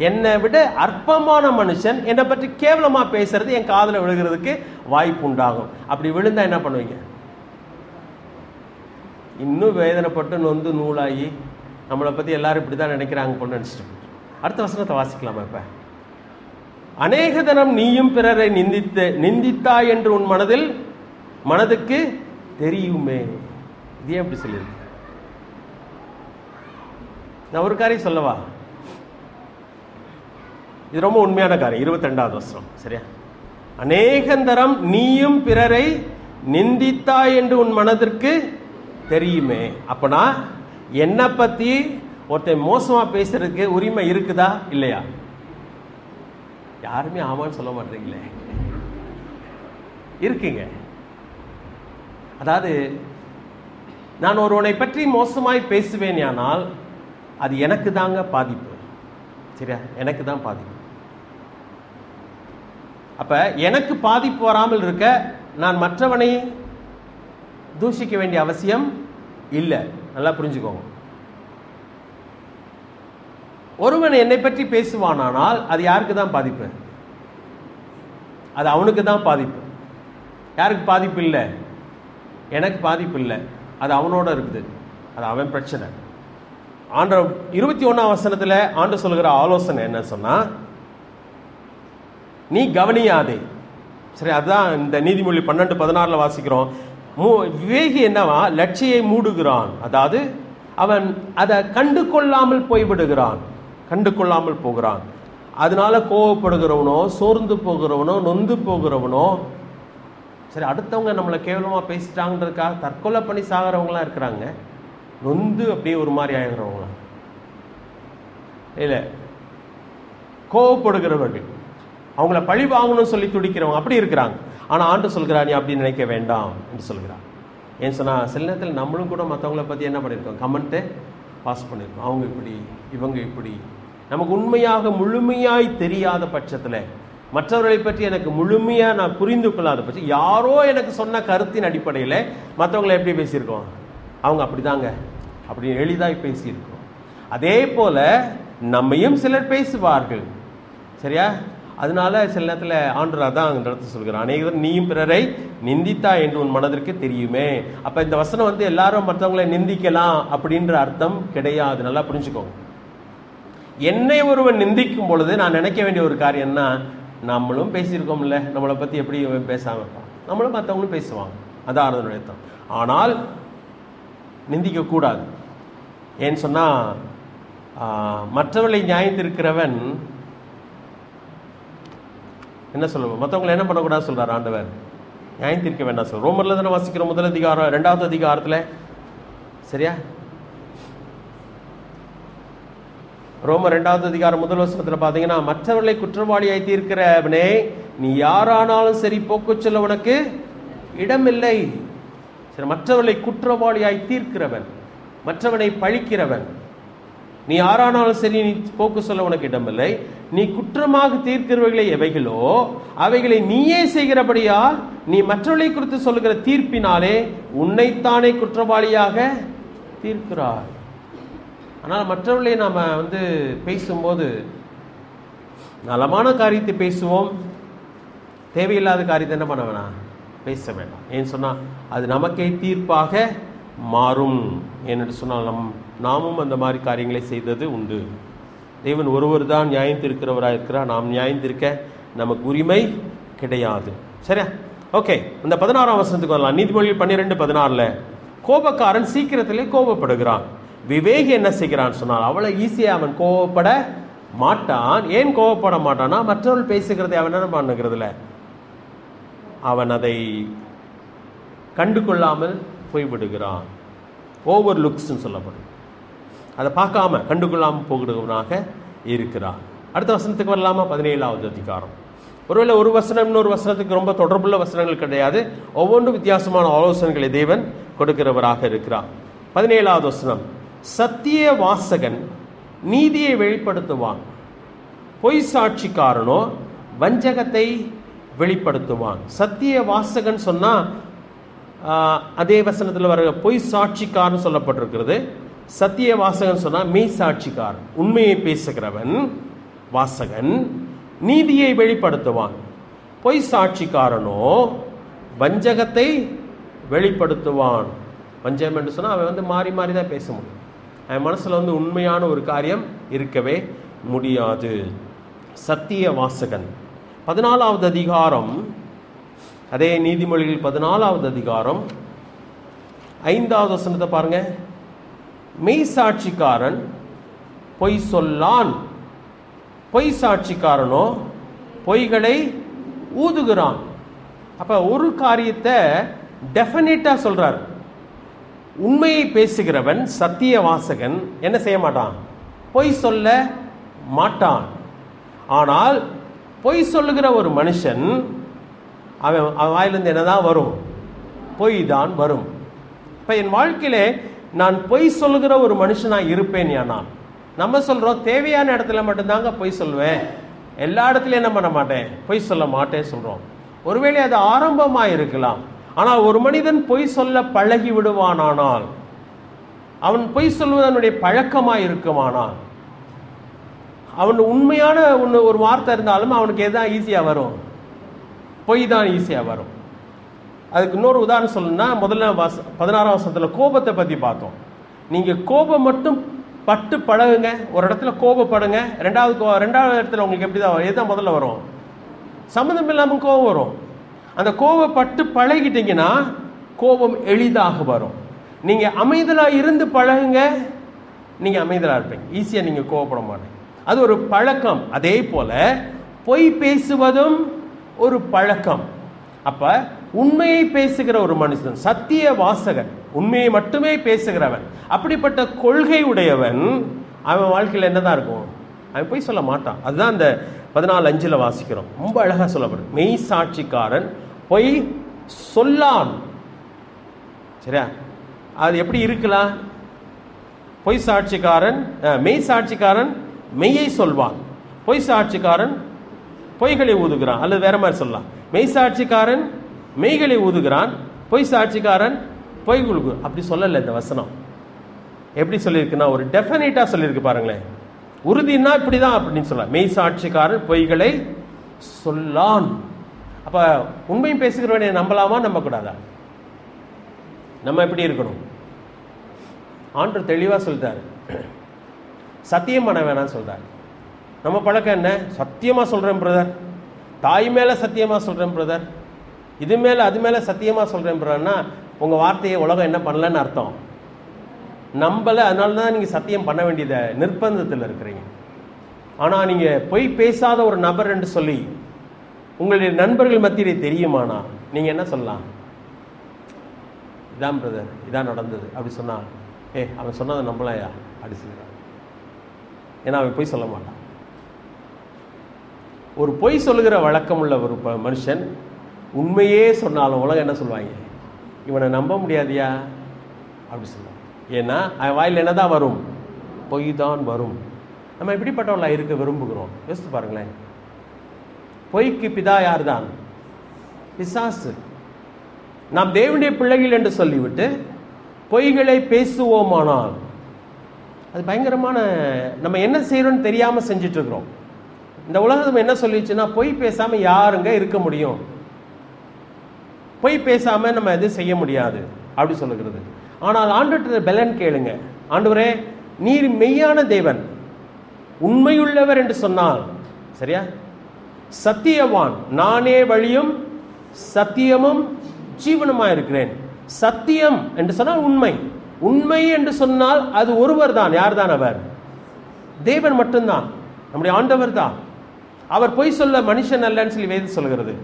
என்னை விட அற்பமான மனுஷன் என்னை பற்றி கேவலமா பேசுறது என் காதுல விழுகிறதுக்கு வாய்ப்பு உண்டாகும். அப்படி விழுந்தா என்ன பண்ணுவீங்க? இன்னும் வேதனைப்பட்டு நொந்து நூலாகி நம்மளை பத்தி எல்லாரும் இப்படிதான் நினைக்கிறாங்க போல நினைச்சிட்டு. அடுத்த வசனத்தை வாசிக்கலாமா? இப்ப அநேக தனம் நீயும் பிறரை நிந்தித்தாய் என்று உன் மனதுக்கு தெரியுமே. இது ஏன் இப்படி சொல்லியிருக்கு? நான் ஒரு காரியம் சொல்லவா? இது ரொம்ப உண்மையான காரியம். 22வது வசனம் சரியா? அநேகந்தரம் நீயும் பிறரை நிந்தித்தாய் என்று உன் மனதிற்கு தெரியுமே. அப்பனா என்னை பத்தி ஒருத்தன் மோசமா பேசுறதுக்கு உரிமை இருக்குதா இல்லையா? யாருமே ஆமான்னு சொல்ல மாட்டீங்களே. இருக்குங்க. அதாவது நான் ஒருவனை பற்றி மோசமாய் பேசுவேன், ஆனால் அது எனக்கு தாங்க பாதிப்பு. சரியா? எனக்கு தான் பாதிப்பு. அப்ப எனக்கு பாதிப்பு வராமல் இருக்க நான் மற்றவனை தூஷிக்க வேண்டிய அவசியம் இல்லை. நல்லா புரிஞ்சுக்கோங்க. ஒருவன் என்னை பற்றி பேசுவானால் அது யாருக்கு தான் பாதிப்பு? அது அவனுக்கு தான் பாதிப்பு. யாருக்கு பாதிப்பு இல்லை? எனக்கு பாதிப்பு இல்லை. அது அவனோட இருக்குது. அது அவன் பிரச்சனை. ஆண்டவர் 21ஆம் வசனத்துல ஆண்டவர் சொல்லுகிற ஆலோசனை என்ன சொன்னா, நீ கவனியாதே. சரி, அதுதான் இந்த நீதிமொழி 12:16 வாசிக்கிறோம். விவேகி என்னவா? லட்சியை மூடுகிறான். அதாவது அவன் அதை கண்டு கொள்ளாமல் போய்விடுகிறான், கண்டு கொள்ளாமல் போகிறான். அதனால கோவப்படுகிறவனோ, சோர்ந்து போகிறவனோ, நொந்து போகிறவனோ, சரி அடுத்தவங்க நம்மளை கேவலமா பேசிட்டாங்கன்றதுக்காக தற்கொலை பண்ணி சாகிறவங்களாம் இருக்கிறாங்க. நொந்து அப்படியே ஒரு மாதிரி ஆகிறவங்களாம் இல்லை, கோவப்படுகிறவர்கள், அவங்கள பழி வாங்கணும்னு சொல்லி துடிக்கிறவங்க அப்படி இருக்கிறாங்க. ஆனால் ஆண்டு சொல்கிறான், நீ அப்படி நினைக்க வேண்டாம் என்று சொல்கிறான். ஏன்னு சொன்னால் சில நேரத்தில் நம்மளும் கூட மற்றவங்கள பற்றி என்ன பண்ணியிருக்கோம், கமெண்ட்டை பாஸ் பண்ணியிருக்கோம். அவங்க இப்படி, இவங்க இப்படி. நமக்கு உண்மையாக முழுமையாய் தெரியாத பட்சத்தில், மற்றவர்களை பற்றி எனக்கு முழுமையாக நான் புரிந்து கொள்ளாத பட்சம், யாரோ எனக்கு சொன்ன கருத்தின் அடிப்படையில் மற்றவங்களை எப்படி பேசியிருக்கோம், அவங்க அப்படிதாங்க அப்படி எளிதாய் பேசியிருக்கோம். அதே போல நம்மையும் சிலர் பேசுவார்கள். சரியா? அதனால சில நேரத்தில் ஆண்டவர் அதான் அந்த இடத்துல சொல்கிறான், அநேகர் நீயும் பிறரை நிந்தித்தா என்று உன் மனதிற்கு தெரியுமே. அப்ப இந்த வசனம் எல்லாரும் மற்றவங்களை நிந்திக்கலாம் அப்படின்ற அர்த்தம் கிடையாது. நல்லா புரிஞ்சுக்கோங்க. என்னை ஒருவன் நிந்திக்கும் பொழுது நான் நினைக்க வேண்டிய ஒரு காரியம்னா, நம்மளும் பேசியிருக்கோம்ல, நம்மளை பத்தி எப்படி பேசாம இருப்பான், நம்மளும் மற்றவங்களும் பேசுவாங்க. அதான் அதனுடைய அர்த்தம். ஆனால் நிந்திக்க கூடாது. ஏன்னு சொன்னா மற்றவர்களை நியாயத்திருக்கிறவன் என்ன சொல்லுவோம், மற்றவங்களை என்ன பண்ணக்கூடாது சொல்றாரு ஆண்டவர், நியாயத்திருக்க வேண்டாம் சொல்ற. ரோமர்ல தானே வாசிக்கிறோம், 1 அதிகாரம் 2வது அதிகாரத்துல. சரியா? ரோமர் 2வது அதிகாரம் 1 வசனத்துல பாத்தீங்கன்னா, மற்றவர்களை குற்றவாளியாய் தீர்க்கிறவனே, நீ யாரானாலும் சரி போக்கு சொல்ல உனக்கு இடமில்லை. சரி, மற்றவர்களை குற்றவாளியாய் தீர்க்கிறவன், மற்றவனை பழிக்கிறவன், நீ யாரானாலும் சரி நீ போக்கு சொல்ல உனக்கு இடமில்லை. நீ குற்றமாக தீர்க்கிறவர்களை எவைகளோ அவைகளை நீயே செய்கிறபடியால் நீ மற்றவர்களை குறித்து சொல்லுகிற தீர்ப்பினாலே உன்னைத்தானே குற்றவாளியாக தீர்க்கிறாய். ஆனால் மற்றவர்களை நாம பேசும்போது நலமான காரியத்தை பேசுவோம், தேவையில்லாத காரியத்தை என்ன பண்ண வேணாம், பேச வேண்டாம். ஏன்னு சொன்னா அது நமக்கே தீர்ப்பாக மாறும். என்று சொன்னால் நாமும் அந்த மாதிரி காரியங்களை செய்தது உண்டு. தேவன் ஒருவர் தான் நியாயந்திருக்கிறவராக இருக்கிறார். நாம் நியாயந்திருக்க நமக்கு உரிமை கிடையாது. சரியா? ஓகே, இந்த 16ஆம் வசனத்துக்கு வரலாம். நீதிமொழிகள் 12:16 கோபக்காரன் சீக்கிரத்திலே கோபப்படுகிறான், விவேகி என்ன செய்கிறான் சொன்னால் அவ்வளவு ஈஸியாக அவன் கோபப்பட மாட்டான். ஏன் கோபப்பட மாட்டான்னா, மற்றவர்கள் பேசுகிறதை அவன் என்ன பண்ணுகிறதுல அவன் அதை கண்டு கொள்ளாமல் போய்விடுகிறான். ஓவர் லுக்ஸ்ன்னு சொல்லப்படும். அதை பார்க்காம கண்டுகொள்ளாமல் போகிறவனாக இருக்கிறான். அடுத்த வசனத்துக்கு வரலாமா? 17ஆவது அதிகாரம். ஒருவேளை ஒரு வசனம் இன்னொரு வசனத்துக்கு ரொம்ப தொடர்புள்ள வசனங்கள் கிடையாது, ஒவ்வொன்றும் வித்தியாசமான ஆலோசனைகளை தேவன் கொடுக்கிறவராக இருக்கிறார். 17ஆவது வசனம், சத்திய வாசகன் நீதியை வெளிப்படுத்துவான், பொய் சாட்சிக்காரனோ வஞ்சகத்தை வெளிப்படுத்துவான். சத்திய வாசகன் சொன்னா அதே வசனத்தில் வர பொய் சாட்சிக்காரன் சொல்லப்பட்டிருக்கிறது. சத்திய வாசகன் சொன்னா மெய் சாட்சிக்காரன், உண்மையை பேசுகிறவன் வாசகன் நீதியை வெளிப்படுத்துவான். பொய் சாட்சிக்காரனோ வஞ்சகத்தை வெளிப்படுத்துவான். வஞ்சகம் என்று சொன்னால் அவன் மாறி மாறி தான் பேச முடியும். அவன் மனசில் உண்மையான ஒரு காரியம் இருக்கவே முடியாது. சத்திய வாசகன். 14ஆவது அதிகாரம், அதே நீதிமொழிகள் 14ஆவது அதிகாரம் 5ஆவது வசனத்தை பாருங்க. மெய் சாட்சிக்காரன் பொய் சொல்லான், பொய் சாட்சிக்காரனோ பொய்களை ஊதுகிறான். அப்ப ஒரு காரியத்தை டெஃபினட்டா சொல்றார். உண்மையை பேசுகிறவன் சத்திய வாசகன் என்ன செய்ய மாட்டான்? பொய் சொல்ல மாட்டான். ஆனால் பொய் சொல்லுகிற ஒரு மனுஷன் அவன் வாயிலிருந்து என்னதான் வரும்? பொய் தான் வரும். இப்ப என் வாழ்க்கையிலே நான் பொய் சொல்லுகிற ஒரு மனுஷனா இருப்பேன். ஏன்னா நம்ம சொல்றோம் தேவையான இடத்துல மட்டும்தாங்க பொய் சொல்லுவேன், எல்லா இடத்துலயும் என்ன பண்ண மாட்டேன், பொய் சொல்ல மாட்டேன் சொல்றோம். ஒருவேளை அது ஆரம்பமா இருக்கலாம். ஆனால் ஒரு மனிதன் பொய் சொல்ல பழகி விடுவானானால், அவன் பொய் சொல்வது அவனுடைய பழக்கமாக இருக்குமானால், அவன் உண்மையான ஒரு வார்த்தை இருந்தாலும் அவனுக்கு எதான் ஈஸியாக வரும்? பொய் தான் ஈஸியாக வரும். அதுக்கு இன்னொரு உதாரணம் சொல்லணும்னா, முதல்ல 16ஆம் வசனத்தில் கோபத்தை பற்றி பார்த்தோம். நீங்கள் கோபம் மட்டும் பட்டு பழகுங்க, ஒரு இடத்துல கோபப்படுங்க, ரெண்டாவது இடத்துல உங்களுக்கு எப்படி தான் எதுதான் முதல்ல வரும்? சம்மந்தம் இல்லாமல் கோபம் வரும். அந்த கோபப்பட்டு பழகிட்டீங்கன்னா கோபம் எளிதாக வரும். நீங்கள் அமைதலாக இருந்து பழகுங்க, நீங்கள் அமைதலாக இருப்பீங்க, ஈஸியாக நீங்கள் கோபப்பட மாட்டீங்க. அது ஒரு பழக்கம். அதே போல பொய் பேசுவதும் ஒரு பழக்கம். அப்ப உண்மையை பேசுகிற ஒரு மனுஷன் சத்திய வாசகன், உண்மையை மட்டுமே பேசுகிறவன், அப்படிப்பட்ட கொள்கை உடையவன், அவன் வாழ்க்கையில் என்னதான் இருக்கும்? அவன் பொய் சொல்ல மாட்டான். அதுதான் அந்த 14:5 வாசிக்கிறோம். ரொம்ப அழகா சொல்லப்படும். மெய் சாட்சிக்காரன் பொய் சொல்லான். சரியா? அது எப்படி இருக்கலாம்? பொய் சாட்சிக்காரன் மெய் சாட்சிக்காரன் மெய்யை சொல்வான், பொய் சாட்சிக்காரன் பொய்களை ஊதுகிறான். அல்லது வேற மாதிரி சொல்லலாம், மெய் சாட்சிக்காரன் மெய்களை ஊதுகிறான், பொய் சாட்சிக்காரன் பொய்களுக்கு. அப்படி சொல்லல இந்த வசனம். எப்படி சொல்லியிருக்குன்னா ஒரு டெஃபினட்டா சொல்லியிருக்கு பாருங்களேன். உறுதினா இப்படிதான் அப்படின்னு சொல்லலாம். மெய் சாட்சிக்காரன் பொய்களை சொல்லான். அப்ப உண்மையும் பேசுகிறவனை நம்பலாமா நம்பக்கூடாதா? நம்ம எப்படி இருக்கணும்? ஆண்டவர் தெளிவா சொல்லிட்டாரு, சத்தியம் பண்ண வேணாம்னு சொல்றாரு. நம்ம பழக்கம் என்ன? சத்தியமா சொல்றேன் பிரதர், தாய் மேல சத்தியமா சொல்றேன் பிரதர், இது மேல அது மேல சத்தியமா சொல்றேன் பிரதர்னா உங்க வார்த்தையை உலகம் என்ன பண்ணலன்னு அர்த்தம். நம்பல, அதனால தான் நீங்க சத்தியம் பண்ண வேண்டியத நிர்பந்தத்தில் இருக்கிறீங்க. ஆனா நீங்க பொய் பேசாத ஒரு நபர் என்று சொல்லி உங்களுடைய நண்பர்கள் மத்தியிலே தெரியுமானா நீங்க என்ன சொல்லலாம்? இதான் பிரதர், இதான் நடந்தது அப்படி சொன்னா, அவன் சொன்னதை நம்பலையா அப்படி சொல்லுறான். ஏன்னா அவன் பொய் சொல்ல மாட்டான். ஒரு பொய் சொல்லுகிற வழக்கம் உள்ள ஒரு மனுஷன் உண்மையே சொன்னாலும் உலகம் என்ன சொல்லுவாங்க? இவனை நம்ப முடியாதியா அப்படி சொல்லுவாங்க. ஏன்னா அவன் வாயில் என்னதான் வரும்? பொய் தான் வரும். நம்ம எப்படிப்பட்டவளா இருக்க விரும்புகிறோம்? யோசித்து பாருங்களேன். பொய்க்கு பிதா யார் தான்? பிசாசு. நாம் தேவனுடைய பிள்ளைகள் என்று சொல்லிவிட்டு பொய்களை பேசுவோமானால் அது பயங்கரமான, நம்ம என்ன செய்யறோம்னு தெரியாம செஞ்சுட்டு இருக்கிறோம். இந்த உலகம் என்ன சொல்லிச்சுன்னா, பொய் பேசாம யாருங்க இருக்க முடியும்? பொய் பேசாம நம்ம எதுவும் செய்ய முடியாது அப்படி சொல்லுகிறது. ஆனால் ஆண்டவர்கிட்ட பலன் கேளுங்க. ஆண்டவரே, நீர் மெய்யான தேவன், உண்மையுள்ளவர் என்று சொன்னால், சரியா? சத்தியவான், நானே வழியும் சத்தியமும் ஜீவனுமாய் இருக்கிறேன். சத்தியம் என்று சொன்னால் உண்மை. உண்மை என்று சொன்னால் அது ஒருவர் தான். யார் தான் அவர்? தேவன் மட்டும்தான், நம்முடைய ஆண்டவர் தான். அவர் பொய் சொல்ல மனுஷன் அல்லன்னு சொல்லி வேதம் சொல்கிறது.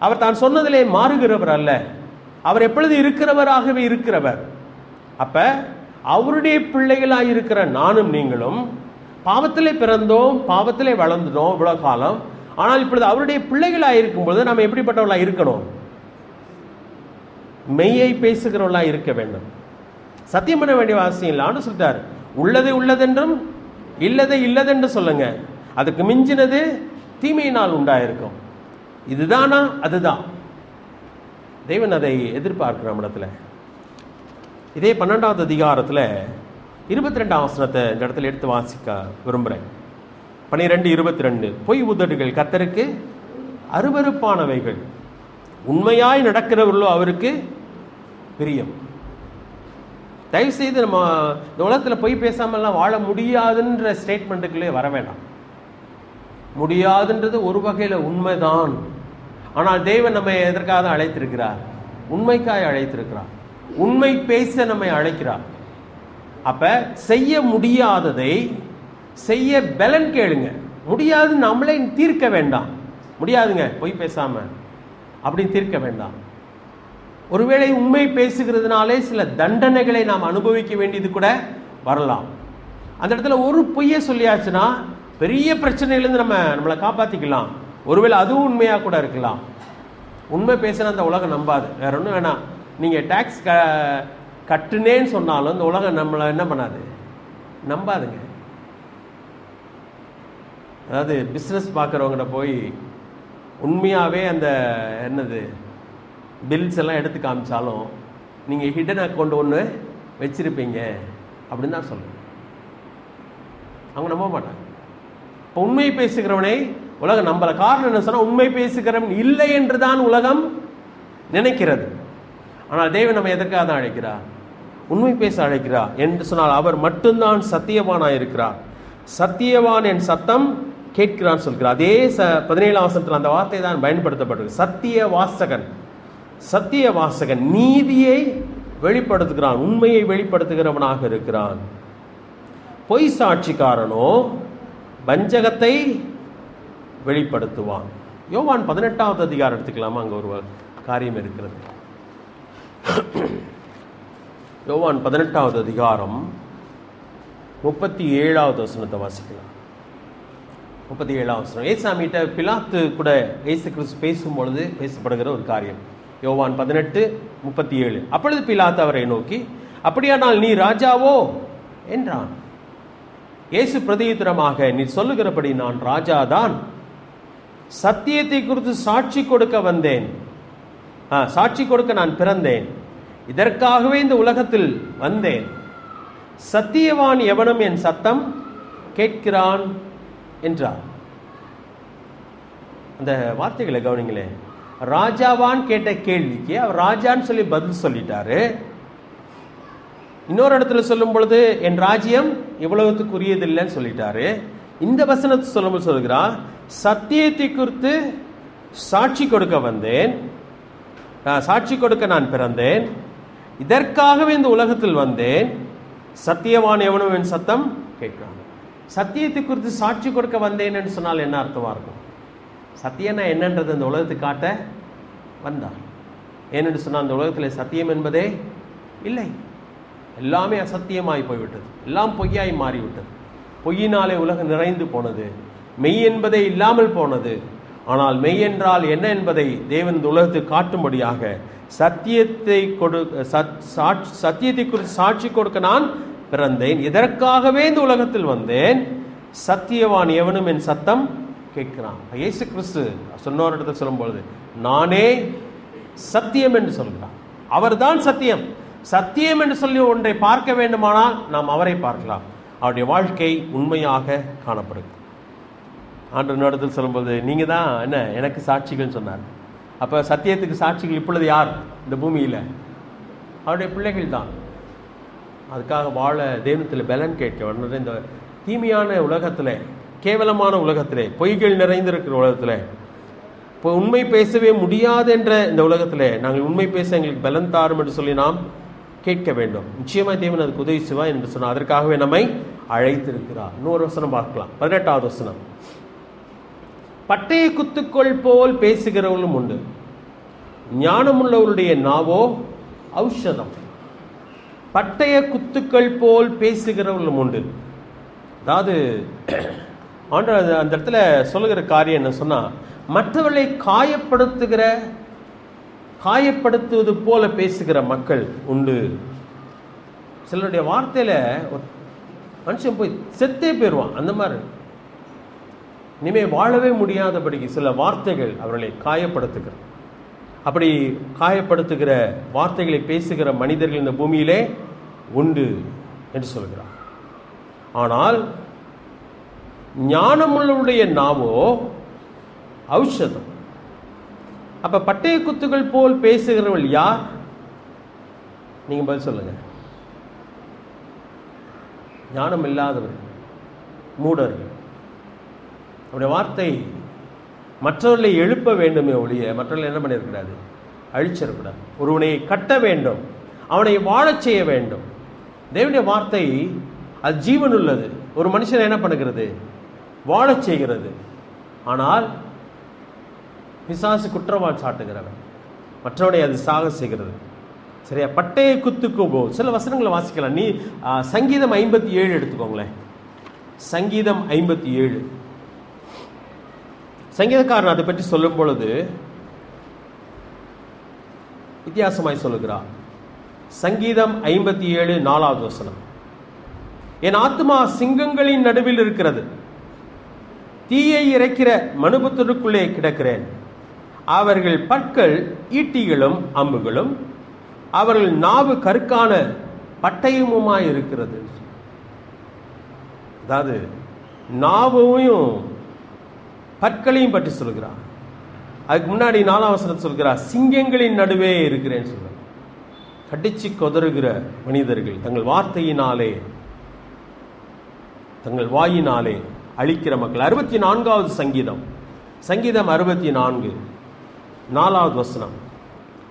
அவர் தான் சொன்னதிலே மாறுகிறவர் அல்ல. அவர் எப்பொழுது இருக்கிறவராகவே இருக்கிறவர். அப்ப அவருடைய பிள்ளைகளாய் இருக்கிற நானும் நீங்களும் பாவத்திலே பிறந்தோம், பாவத்திலே வளர்ந்துட்டோம் இவ்வளவு காலம். ஆனால் இப்பொழுது அவருடைய பிள்ளைகளாய் இருக்கும்போது நாம் எப்படிப்பட்டவர்களா இருக்கணும்? மெய்யை பேசுகிறவர்களா இருக்க வேண்டும். சத்தியம் பண்ண வேண்டிய அவசியம் இல்லை. ஆண்டு சொல்லிட்டார், உள்ளதை உள்ளதென்றும் இல்லதை இல்லதென்று சொல்லுங்க, அதுக்கு மிஞ்சினது தீமையினால் உண்டாயிருக்கும். இதுதானா? அதுதான். தேவன் அதை எதிர்பார்க்கிற இடத்துல. இதே 12வது அதிகாரத்தில் 22ஆம் வசனத்தை இந்த இடத்துல எடுத்து வாசிக்க விரும்புகிறேன். 12:22 பொய் உதடுகள் கர்த்தருக்கு அருவருப்பானவைகள், உண்மையாய் நடக்கிறவர்களோ அவருக்கு பிரியம். தயவுசெய்து நம்ம இந்த உலகத்தில் பொய் பேசாமல்லாம் வாழ முடியாதுன்ற ஸ்டேட்மெண்ட்டுக்குள்ளே வர வேண்டாம். முடியாதுன்றது ஒரு வகையில் உண்மைதான். ஆனால் தேவன் நம்மை எதற்காக அழைத்திருக்கிறார்? உண்மைக்காய் அழைத்திருக்கிறார். உண்மை பேச நம்மை அழைக்கிறார். அப்ப செய்ய முடியாததை செய்ய பலன் கேளுங்க. முடியாது நம்மளே தீர்க்க வேண்டாம். முடியாதுங்க பொய் பேசாம அப்படின்னு தீர்க்க வேண்டாம். ஒருவேளை உண்மை பேசுகிறதுனாலே சில தண்டனைகளை நாம் அனுபவிக்க வேண்டியது கூட வரலாம். அந்த இடத்துல ஒரு பொய்யை சொல்லியாச்சுன்னா பெரிய பிரச்சனையிலேருந்து நம்மளை காப்பாற்றிக்கலாம். ஒருவேளை அதுவும் உண்மையாக கூட இருக்கலாம். உண்மை பேசினா அந்த உலகம் நம்பாது. வேற ஒன்றும் வேணாம். நீங்கள் டேக்ஸ் கட்டுனேன்னு சொன்னாலும் இந்த உலகம் நம்மளை என்ன பண்ணாது? நம்பாதுங்க. அதாவது பிஸ்னஸ் பார்க்குறவங்கள்ட்ட போய் உண்மையாகவே அந்த என்னது பில்ஸ் எல்லாம் எடுத்து காமிச்சாலும் நீங்கள் ஹிடன் அக்கௌண்ட் ஒன்று வச்சிருப்பீங்க அப்படின்னு தான் சொல்லுங்கள். அவங்க நம்ப மாட்டாங்க. இப்போ உண்மை பேசுகிறவனை உலகம் நம்பல. காரணம் என்ன சொன்னால், உண்மை பேசுகிறவன் இல்லை என்று தான் உலகம் நினைக்கிறது. ஆனால் தேவன் நம்ம எதற்காக தான் அழைக்கிறார்? உண்மை பேச அழைக்கிறார் என்று சொன்னால் அவர் மட்டும்தான் சத்தியவானாக இருக்கிறார். சத்தியவான் என் சத்தம் கேட்கிறான் சொல்கிறார். அதே 17ஆம் வசனத்தில் அந்த வார்த்தை தான் பயன்படுத்தப்பட்டிருக்கு. சத்திய வாசகன். சத்திய வாசகன் நீதியை வெளிப்படுத்துகிறான், உண்மையை வெளிப்படுத்துகிறவனாக இருக்கிறான். பொய் சாட்சிக்காரனோ வஞ்சகத்தை வெளிப்படுத்துவான். யோவான் 18வது அதிகாரம் எடுத்துக்கலாமா? அங்கே ஒரு காரியம் இருக்கிறது. யோவான் 18வது அதிகாரம் 37வது வசனத்தை வாசிக்கலாம். 37வது வசனம். ஏசாமிட்ட பிலாத்து கூட இயேசு கிறிஸ்து பேசும்பொழுது பேசப்படுகிற ஒரு காரியம். யோவான் 18:37. அப்பொழுது பிலாத்து அவரை நோக்கி, அப்படியானால் நீ ராஜாவோ என்றான். இயேசு பிரதியுத்தரமாக, நீ சொல்லுகிறபடி நான் ராஜாதான். சத்தியத்தை குறித்து சாட்சி கொடுக்க வந்தேன். சாட்சி கொடுக்க நான் பிறந்தேன். இதற்காகவே இந்த உலகத்தில் வந்தேன். சத்தியவான் எவனும் என் சத்தம் கேட்கிறான் என்றார். அந்த வார்த்தைகளை கவனிங்களே. ராஜாவான் கேட்ட கேள்விக்கு அவர் ராஜான்னு சொல்லி பதில் சொல்லிட்டாரு. இன்னொரு இடத்துல சொல்லும் பொழுது என் ராஜ்யம் இவ்வளவுக்குரியதில்லைன்னு சொல்லிட்டாரு. இந்த வசனத்தை சொல்லும்போது சொல்கிறார், சத்தியத்தை குறித்து சாட்சி கொடுக்க வந்தேன், சாட்சி கொடுக்க நான் பிறந்தேன், இதற்காகவே இந்த உலகத்தில் வந்தேன். சத்தியவான் எவனும் என் சத்தம் கேட்கிறான். சத்தியத்தை குறித்து சாட்சி கொடுக்க வந்தேன் என்று சொன்னால் என்ன அர்த்தமா இருக்கும்? சத்தியம்னா என்னன்றது இந்த உலகத்துக்கு காட்ட வந்தார். ஏனென்று சொன்னால் அந்த உலகத்தில் சத்தியம் என்பதே இல்லை. எல்லாமே அசத்தியமாய் போய்விட்டது. எல்லாம் பொய்யாய் மாறிவிட்டது. பொய்யினாலே உலகம் நிறைந்து போனது. மெய் என்பதே இல்லாமல் போனது. ஆனால் மெய் என்றால் என்ன என்பதை தேவன் இந்த உலகத்துக்கு காட்டும்படியாக சத்தியத்தை குறித்து சாட்சி கொடுக்க நான் பிறந்தேன். இதற்காகவே இந்த உலகத்தில் வந்தேன். சத்தியவான் எவனும் என் சத்தம் கேட்கிறான். இயேசு கிறிஸ்து சொன்னோர் இடத்துல சொல்லும் பொழுது நானே சத்தியம் என்று சொல்கிறார். அவர் தான் சத்தியம். சத்தியம் என்று சொல்லி ஒன்றை பார்க்க வேண்டுமானால் நாம் அவரை பார்க்கலாம். அவருடைய வாழ்க்கை உண்மையாக காணப்படும். ஆண்டவர் இடத்தில் சொல்லும்போது நீங்க தான் என்ன எனக்கு சாட்சிகள் சொன்னார். அப்ப சத்தியத்துக்கு சாட்சிகள் இப்பொழுது யார்? இந்த பூமியில அவருடைய பிள்ளைகள் தான். அதுக்காக வாழ தேவனத்தில் பலன் கேட்க இந்த தீமையான உலகத்தில், கேவலமான உலகத்திலே, பொய்கள் நிறைந்திருக்கிற உலகத்தில் இப்போ உண்மை பேசவே முடியாது என்ற இந்த உலகத்தில் நாங்கள் உண்மை பேச எங்களுக்கு பலன் தாரும் என்று சொல்லி நாம் கேட்க வேண்டும். நிச்சயமாக தேவன் அதுக்கு உதவி செய்வார் என்று சொன்னார். அதற்காகவே நம்மை அழைத்திருக்கிறார். இன்னொரு வசனம் பார்க்கலாம். 18வது வசனம். பட்டய குத்துக்கள் போல் பேசுகிறவர்களும் உண்டு, ஞானமுள்ளவருடைய நாவோ ஔஷதம். பட்டய குத்துக்கள் போல் பேசுகிறவர்களும் உண்டு. அதாவது ஆண்டவர் அந்த இடத்துல சொல்லுகிற காரியம் என்ன சொன்னா, மற்றவர்களை காயப்படுத்துவது போல பேசுகிற மக்கள் உண்டு. சிலருடைய வார்த்தையில மனுஷன் போய் செத்தே போயிடுவான். அந்த மாதிரி இனிமே வாழவே முடியாதபடிக்கு சில வார்த்தைகள் அவர்களை காயப்படுத்துகிற, அப்படி காயப்படுத்துகிற வார்த்தைகளை பேசுகிற மனிதர்கள் இந்த பூமியிலே உண்டு என்று சொல்கிறார். ஆனால் ஞானமுள்ளவருடைய நாவோ ஔஷதம். அப்ப பட்டய குத்துகள் போல் பேசுகிறவர்கள் யார்? நீங்க பதில் சொல்லுங்க. ஞானம் இல்லாதவர்கள், மூடர்கள். அவருடைய வார்த்தை மற்றவர்களை எழுப்ப வேண்டுமே ஒழிய மற்றவர்கள் என்ன பண்ணிருக்கிறாரு? அழிச்சிடக்கூடாது. ஒருவனை கட்ட வேண்டும், அவனை வாழச் செய்ய வேண்டும். தேவனுடைய வார்த்தை அது ஜீவன் உள்ளது. ஒரு மனுஷனை என்ன பண்ணுகிறது? வாழச் செய்கிறது. ஆனால் பிசாசு குற்றவாளி சாட்டுகிறவன், மற்றவனை அது சாக செய்கிறது. சரியா? பட்டய குத்துக்கு போ. சில வசனங்களை வாசிக்கலாம். நீ சங்கீதம் 57 எடுத்துக்கோங்களேன். சங்கீதம் 57. சங்கீதக்காரன் அதை பற்றி சொல்லும் பொழுது வித்தியாசமாய் சொல்லுகிறார். சங்கீதம் 57 4வது வசனம். என் ஆத்துமா சிங்கங்களின் நடுவில் இருக்கிறது, தீயை இறைக்கிற மனுபுத்திற்குள்ளே கிடக்கிறேன். அவர்கள் பற்கள் ஈட்டிகளும் அம்புகளும், அவர்கள் நாவு கருக்கான பட்டயமுமாய் இருக்கிறது. அதாவது நாவையும் பற்களையும் பற்றி சொல்கிறார். அதுக்கு முன்னாடி 4ஆம் வசனத்தை சொல்கிறார், சிங்கங்களின் நடுவே இருக்கிறேன்னு சொல்றார். கடிச்சு கொதறுகிற மனிதர்கள் தங்கள் வார்த்தையினாலே, தங்கள் வாயினாலே அழிக்கிற மக்கள். 64வது சங்கீதம். சங்கீதம் 64 4வது வசனம்.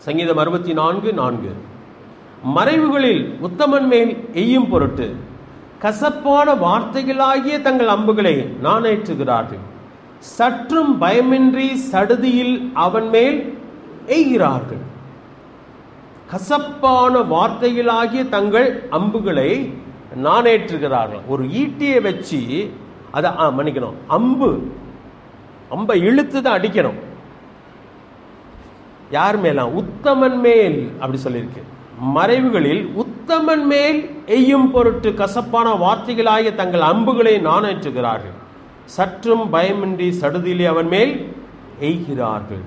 சங்கீதம் 64 4. மறைவுகளில் உத்தமன் மேல் எய்யும் பொருட்டு கசப்பான வார்த்தைகளாகிய தங்கள் அம்புகளை நாணேற்றுகிறார்கள். சற்றும் பயமின்றி சடுதியில் அவன் மேல் எய்கிறார்கள். கசப்பான வார்த்தைகளாகிய தங்கள் அம்புகளை நாணேற்றுகிறார்கள். ஒரு ஈட்டியை வச்சு அதை மன்னிக்கணும், அம்பை இழுத்து தான் அடிக்கணும். யார் மேல? உத்தமன் மேல். அப்படி சொல்லியிருக்கு. மறைவுகளில் உத்தமன் மேல் எய்யும் பொருட்டு கசப்பான வார்த்தைகளாகிய தங்கள் அம்புகளை நாணேற்றுகிறார்கள். சற்றும் பயமின்றி சடுதியிலே அவன் மேல் எய்கிறார்கள்.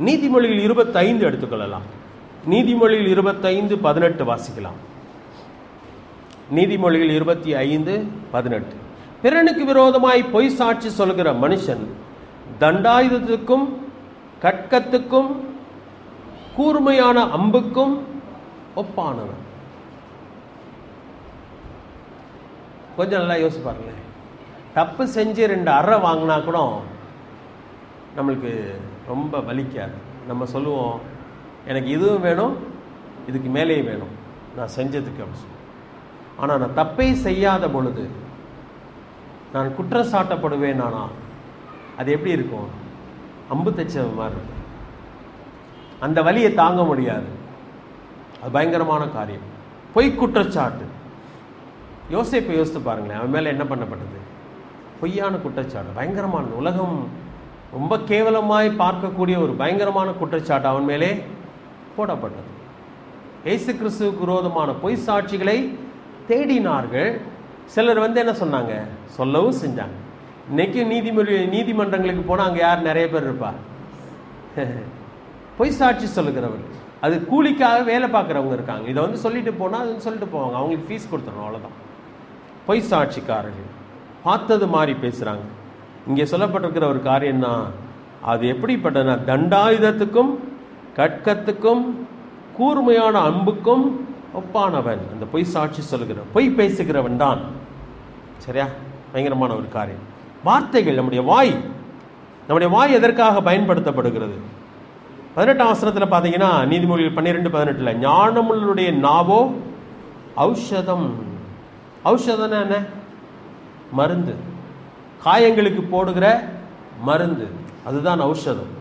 நீதிமொழிகள் 25 எடுத்துக்கொள்ளலாம். நீதிமொழிகள் 25 18 வாசிக்கலாம். நீதிமொழிகள் 25 18. பிறனுக்கு விரோதமாய் பொய் சாட்சி சொல்கிற மனுஷன் தண்டாயுதத்துக்கும் கட்கத்துக்கும் கூர்மையான அம்புக்கும் ஒப்பானவன். கொஞ்சம் நல்லா யோசிச்சு பாருங்களேன். தப்பு செஞ்சு 2 அறை வாங்கினா கூட நம்மளுக்கு ரொம்ப வலிக்காது. நம்ம சொல்லுவோம், எனக்கு இதுவும் வேணும், இதுக்கு மேலேயும் வேணும் நான் செஞ்சதுக்கு அப்படி சொல்லுவோம். ஆனால் நான் தப்பை செய்யாத பொழுது நான் குற்றம் சாட்டப்படுவேன். ஆனால் அது எப்படி இருக்கும்? அம்பு தைச்ச மாதிரி இருக்கும். அந்த வலியை தாங்க முடியாது. அது பயங்கரமான காரியம். பொய் குற்றச்சாட்டு. யோசிப்பை யோசித்து பாருங்களேன். அவன் மேலே என்ன பண்ணப்பட்டது? பொய்யான குற்றச்சாட்டு. பயங்கரமான, உலகம் ரொம்ப கேவலமாய் பார்க்கக்கூடிய ஒரு பயங்கரமான குற்றச்சாட்டு அவன் மேலே போடப்பட்டது. இயேசு கிறிஸ்துவுக்கு விரோதமான பொய் சாட்சிகளை தேடினார்கள். சிலர் என்ன சொன்னாங்க? சொல்லவும் செஞ்சாங்க. இன்னைக்கு நீதிமன்றங்களுக்கு போனால் அங்கே யார் நிறைய பேர் இருப்பா? பொய் சாட்சி சொல்லுகிறவர்கள். அது கூலிக்காக வேலை பார்க்குறவங்க இருக்காங்க. இதை சொல்லிட்டு போனால் அது சொல்லிட்டு போவாங்க, அவங்களுக்கு ஃபீஸ் கொடுத்துடணும், அவ்வளோதான். பொய் சாட்சிக்காரர்கள் பார்த்தது மாதிரி பேசுகிறாங்க. இங்கே சொல்லப்பட்டிருக்கிற ஒரு காரியம்னா அது எப்படிப்பட்டனா, தண்டாயுதத்துக்கும் கட்கத்துக்கும் கூர்மையான அம்புக்கும் ஒப்பானவன் அந்த பொய் சாட்சி சொல்லுகிறவன், பொய் பேசுகிறவன் தான். சரியா? பயங்கரமான ஒரு காரியம். வார்த்தைகள், நம்முடைய வாய் நம்முடைய வாய் எதற்காக பயன்படுத்தப்படுகிறது? 18ஆம் வசனத்தில் பார்த்தீங்கன்னா, நீதிமொழிகள் 12:18, ஞானமுள்ளவருடைய நாவோ ஔஷதம். ஔஷதம்னா என்ன? மருந்து. காயங்களுக்கு போடுகிற மருந்து, அதுதான் ஔஷதம்.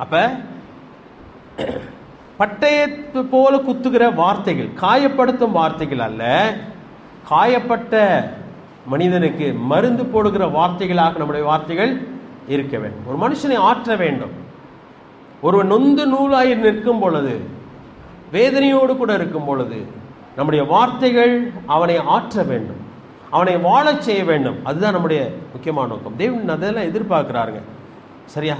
அப்ப பட்டயத்து போல குத்துகிற வார்த்தைகள், காயப்படுத்தும் வார்த்தைகள் அல்ல, காயப்பட்ட மனிதனுக்கு மருந்து போடுகிற வார்த்தைகளாக நம்முடைய வார்த்தைகள் இருக்க வேண்டும். ஒரு மனுஷனை ஆற்ற வேண்டும். ஒருவன் நொந்து நூலாய் நிற்கும் பொழுது, வேதனையோடு கூட இருக்கும் பொழுது, நம்முடைய வார்த்தைகள் அவனை ஆற்ற வேண்டும், அவனை வாழச் செய்ய வேண்டும். அதுதான் நம்முடைய முக்கியமான நோக்கம். தேவன் அதெல்லாம் எதிர்பார்க்கிறாருங்க. சரியா?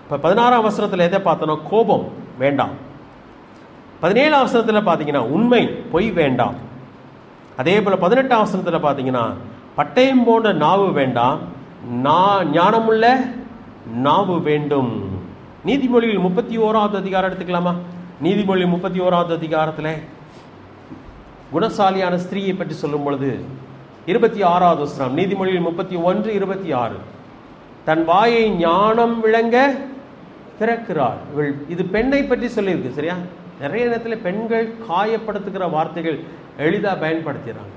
இப்போ 16ஆம் வசனத்தில் எதை பார்த்தோன்னா, கோபம் வேண்டாம். 17ஆம் வசனத்தில் பார்த்தீங்கன்னா உண்மை, பொய் வேண்டாம். அதே போல் 18ஆம் வசனத்தில் பார்த்தீங்கன்னா பட்டயம் போன்ற நாவு வேண்டாம், ஞானமுள்ள நாவு வேண்டும். நீதிமொழிகள் 31ஆவது அதிகாரம் எடுத்துக்கலாமா? நீதிமொழி 31ஆவது அதிகாரத்தில் குணசாலியான ஸ்திரீயை பற்றி சொல்லும் பொழுது 26ஆவது வசனம், நீதிமொழிகள் 31:26, தன் வாயை ஞானம் விளங்க திறக்கிறாள். இது பெண்ணை பற்றி சொல்லியிருக்கு. சரியா? நிறைய நேரத்தில் பெண்கள் காயப்படுத்துகிற வார்த்தைகள் எளிதாக பயன்படுத்திடுறாங்க.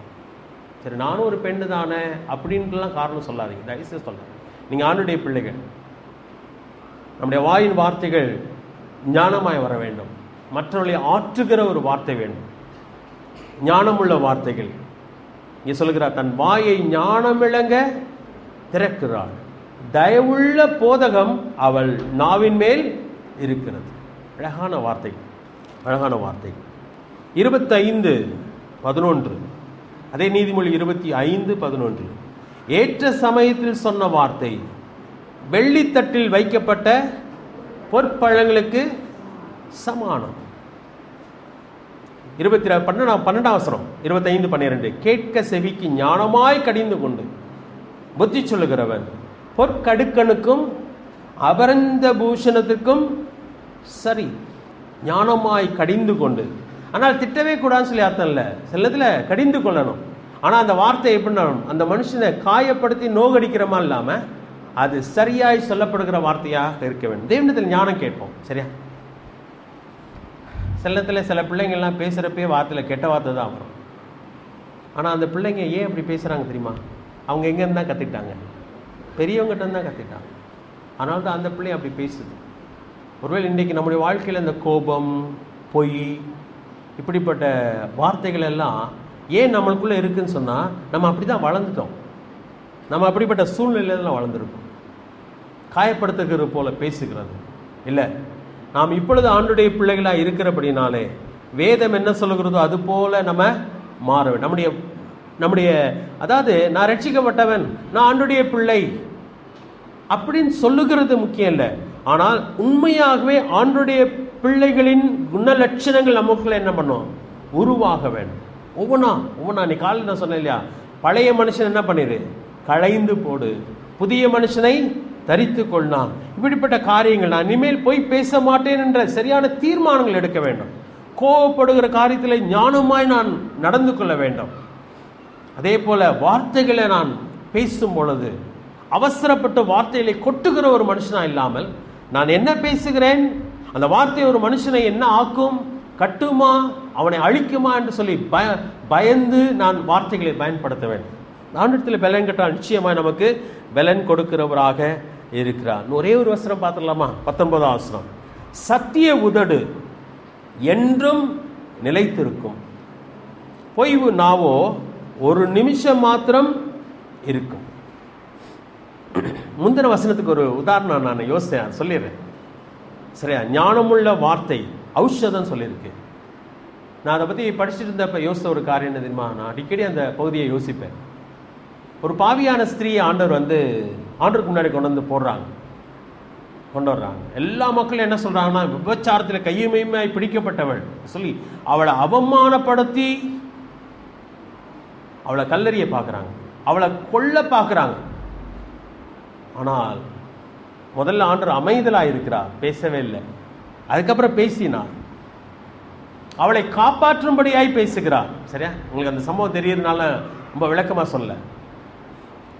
சரி, நானும் ஒரு பெண்ணு தானே அப்படின்ட்டுலாம் காரணம் சொல்லாதீங்க, தயவுசெய்து சொல்லுங்க. நீங்கள் ஆணுடைய பிள்ளைகள். நம்முடைய வாயின் வார்த்தைகள் ஞானமாய் வர வேண்டும், மற்றவர்களை ஆற்றுகிற ஒரு வார்த்தை வேண்டும், ஞானமுள்ள வார்த்தைகள். இங்கே சொல்லுகிறார், தன் வாயை ஞானம் விளங்க திறக்கிறாள், தயவுள்ள போதகம் அவள் நாவின் மேல் இருக்கிறது. அழகான வார்த்தைகள், அழகான வார்த்தைகள். 25:11, அதே நீதிமொழி 25:11, ஏற்ற சமயத்தில் சொன்ன வார்த்தை வெள்ளித்தட்டில் வைக்கப்பட்ட பொற்பழங்களுக்கு சமானம். 12ஆம் வசனம் 25:12, கேட்க செவிக்கு ஞானமாய் கடிந்து கொண்டு புத்தி சொல்லுகிறவன் பொற்கடுக்கனுக்கும் அபரந்த பூஷணத்திற்கும் சரி. ஞானமாய் கடிந்து கொண்டு, ஆனால் திட்டவே கூடாதுன்னு சொல்லி அர்த்தம் இல்லை. சிலத்தில் கடிந்து கொள்ளணும், ஆனால் அந்த வார்த்தை எப்படி அந்த மனுஷனை காயப்படுத்தி நோகடிக்கிறமா இல்லாமல் அது சரியாய் சொல்லப்படுகிற வார்த்தையாக இருக்க வேண்டும். தேவனிடத்தில் ஞானம் கேட்போம். சரியா? சிலத்தில் சில பிள்ளைங்கள்லாம் பேசுகிறப்பே வார்த்தையில் கெட்ட வார்த்தை தான் வரும். ஆனால் அந்த பிள்ளைங்க ஏன் அப்படி பேசுகிறாங்க தெரியுமா? அவங்க எங்கேருந்து தான் கற்றுக்கிட்டாங்க? பெரியவங்ககிட்ட தான் கற்றுக்கிட்டாங்க. அதனால தான் அந்த பிள்ளை அப்படி பேசுது. ஒருவேளை இன்றைக்கு நம்முடைய வாழ்க்கையில் இந்த கோபம், பொய், இப்படிப்பட்ட வார்த்தைகள் எல்லாம் ஏன் நம்மளுக்குள்ளே இருக்குதுன்னு சொன்னால், நம்ம அப்படி தான் வளர்ந்துட்டோம். நம்ம அப்படிப்பட்ட சூழ்நிலையில் வளர்ந்துருக்கோம். காயப்படுத்துகிறது போல பேசுகிறது இல்லை. நாம் இப்பொழுது ஆண்டுடைய பிள்ளைகளாக இருக்கிறபடினாலே வேதம் என்ன சொல்லுகிறதோ அது போல நம்ம மாற வேண்டும். நம்முடைய அதாவது நான் ரட்சிக்கப்பட்டவன், நான் ஆண்டுடைய பிள்ளை அப்படின்னு சொல்லுகிறது முக்கியம் இல்லை. ஆனால் உண்மையாகவே ஆண்டுடைய பிள்ளைகளின் குணலட்சணங்கள் நமக்குள்ள என்ன பண்ணும்? உருவாக வேண்டும். ஒவ்வொன்றா நீ காலையில் நான் சொன்னேன் இல்லையா, பழைய மனுஷன் என்ன பண்ணிடு, களைந்து போடு, புதிய மனுஷனை தரித்து கொள்ளான். இப்படிப்பட்ட காரியங்கள் நான் இனிமேல் போய் பேச மாட்டேன் என்ற சரியான தீர்மானங்கள் எடுக்க வேண்டும். கோபப்படுகிற காரியத்தில் ஞானமாய் நான் நடந்து கொள்ள வேண்டும். அதே போல வார்த்தைகளை நான் பேசும் பொழுது அவசரப்பட்ட வார்த்தைகளை கொட்டுகிற ஒரு மனுஷனா இல்லாமல், நான் என்ன பேசுகிறேன், அந்த வார்த்தை ஒரு மனுஷனை என்ன ஆக்கும், கட்டுமா, அவனை அழிக்குமா என்று சொல்லி பயந்து நான் வார்த்தைகளை பயன்படுத்த வேண்டும். ஆண்டவரிடத்தில் பலன் கேட்டால் நிச்சயமாய் நமக்கு பலன் கொடுக்கிறவராக இருக்கிறார். ஒரே ஒரு வசனம் பார்த்துடலாமா? 19ஆம் வசனம், சத்திய உதடு என்றும் நிலைத்திருக்கும், பொய்வு நாவோ ஒரு நிமிஷம் மாத்திரம் இருக்கும். முந்தின வசனத்துக்கு ஒரு உதாரணம் நான் யோசித்தேன், சொல்லிடுறேன். சரியா? ஞானமுள்ள வார்த்தை ஔஷதம் சொல்லியிருக்கு. நான் அதை பற்றி படிச்சுட்டு இருந்தப்ப யோசித்த ஒரு காரியம் என்ன தெரியுமா? நான் அடிக்கடி அந்த பகுதியை யோசிப்பேன். ஒரு பாவியான ஸ்திரீயை ஆண்டவருக்கு முன்னாடி கொண்டு வர்றாங்க. எல்லா மக்களும் என்ன சொல்றாங்கன்னா, விபச்சாரத்தில் கையுமையுமாய் பிடிக்கப்பட்டவள் சொல்லி அவளை அவமானப்படுத்தி அவளை கல்லறிய பார்க்குறாங்க, அவளை கொல்ல பார்க்குறாங்க. ஆனால் முதல்ல ஆண்டவர் அமைதலாக இருக்கிறார், பேசவே இல்லை. அதுக்கப்புறம் பேசினார், அவளை காப்பாற்றும்படியாய் பேசுகிறார். சரியா? உங்களுக்கு அந்த சம்பவம் தெரியறதுனால ரொம்ப விளக்கமாக சொல்ல.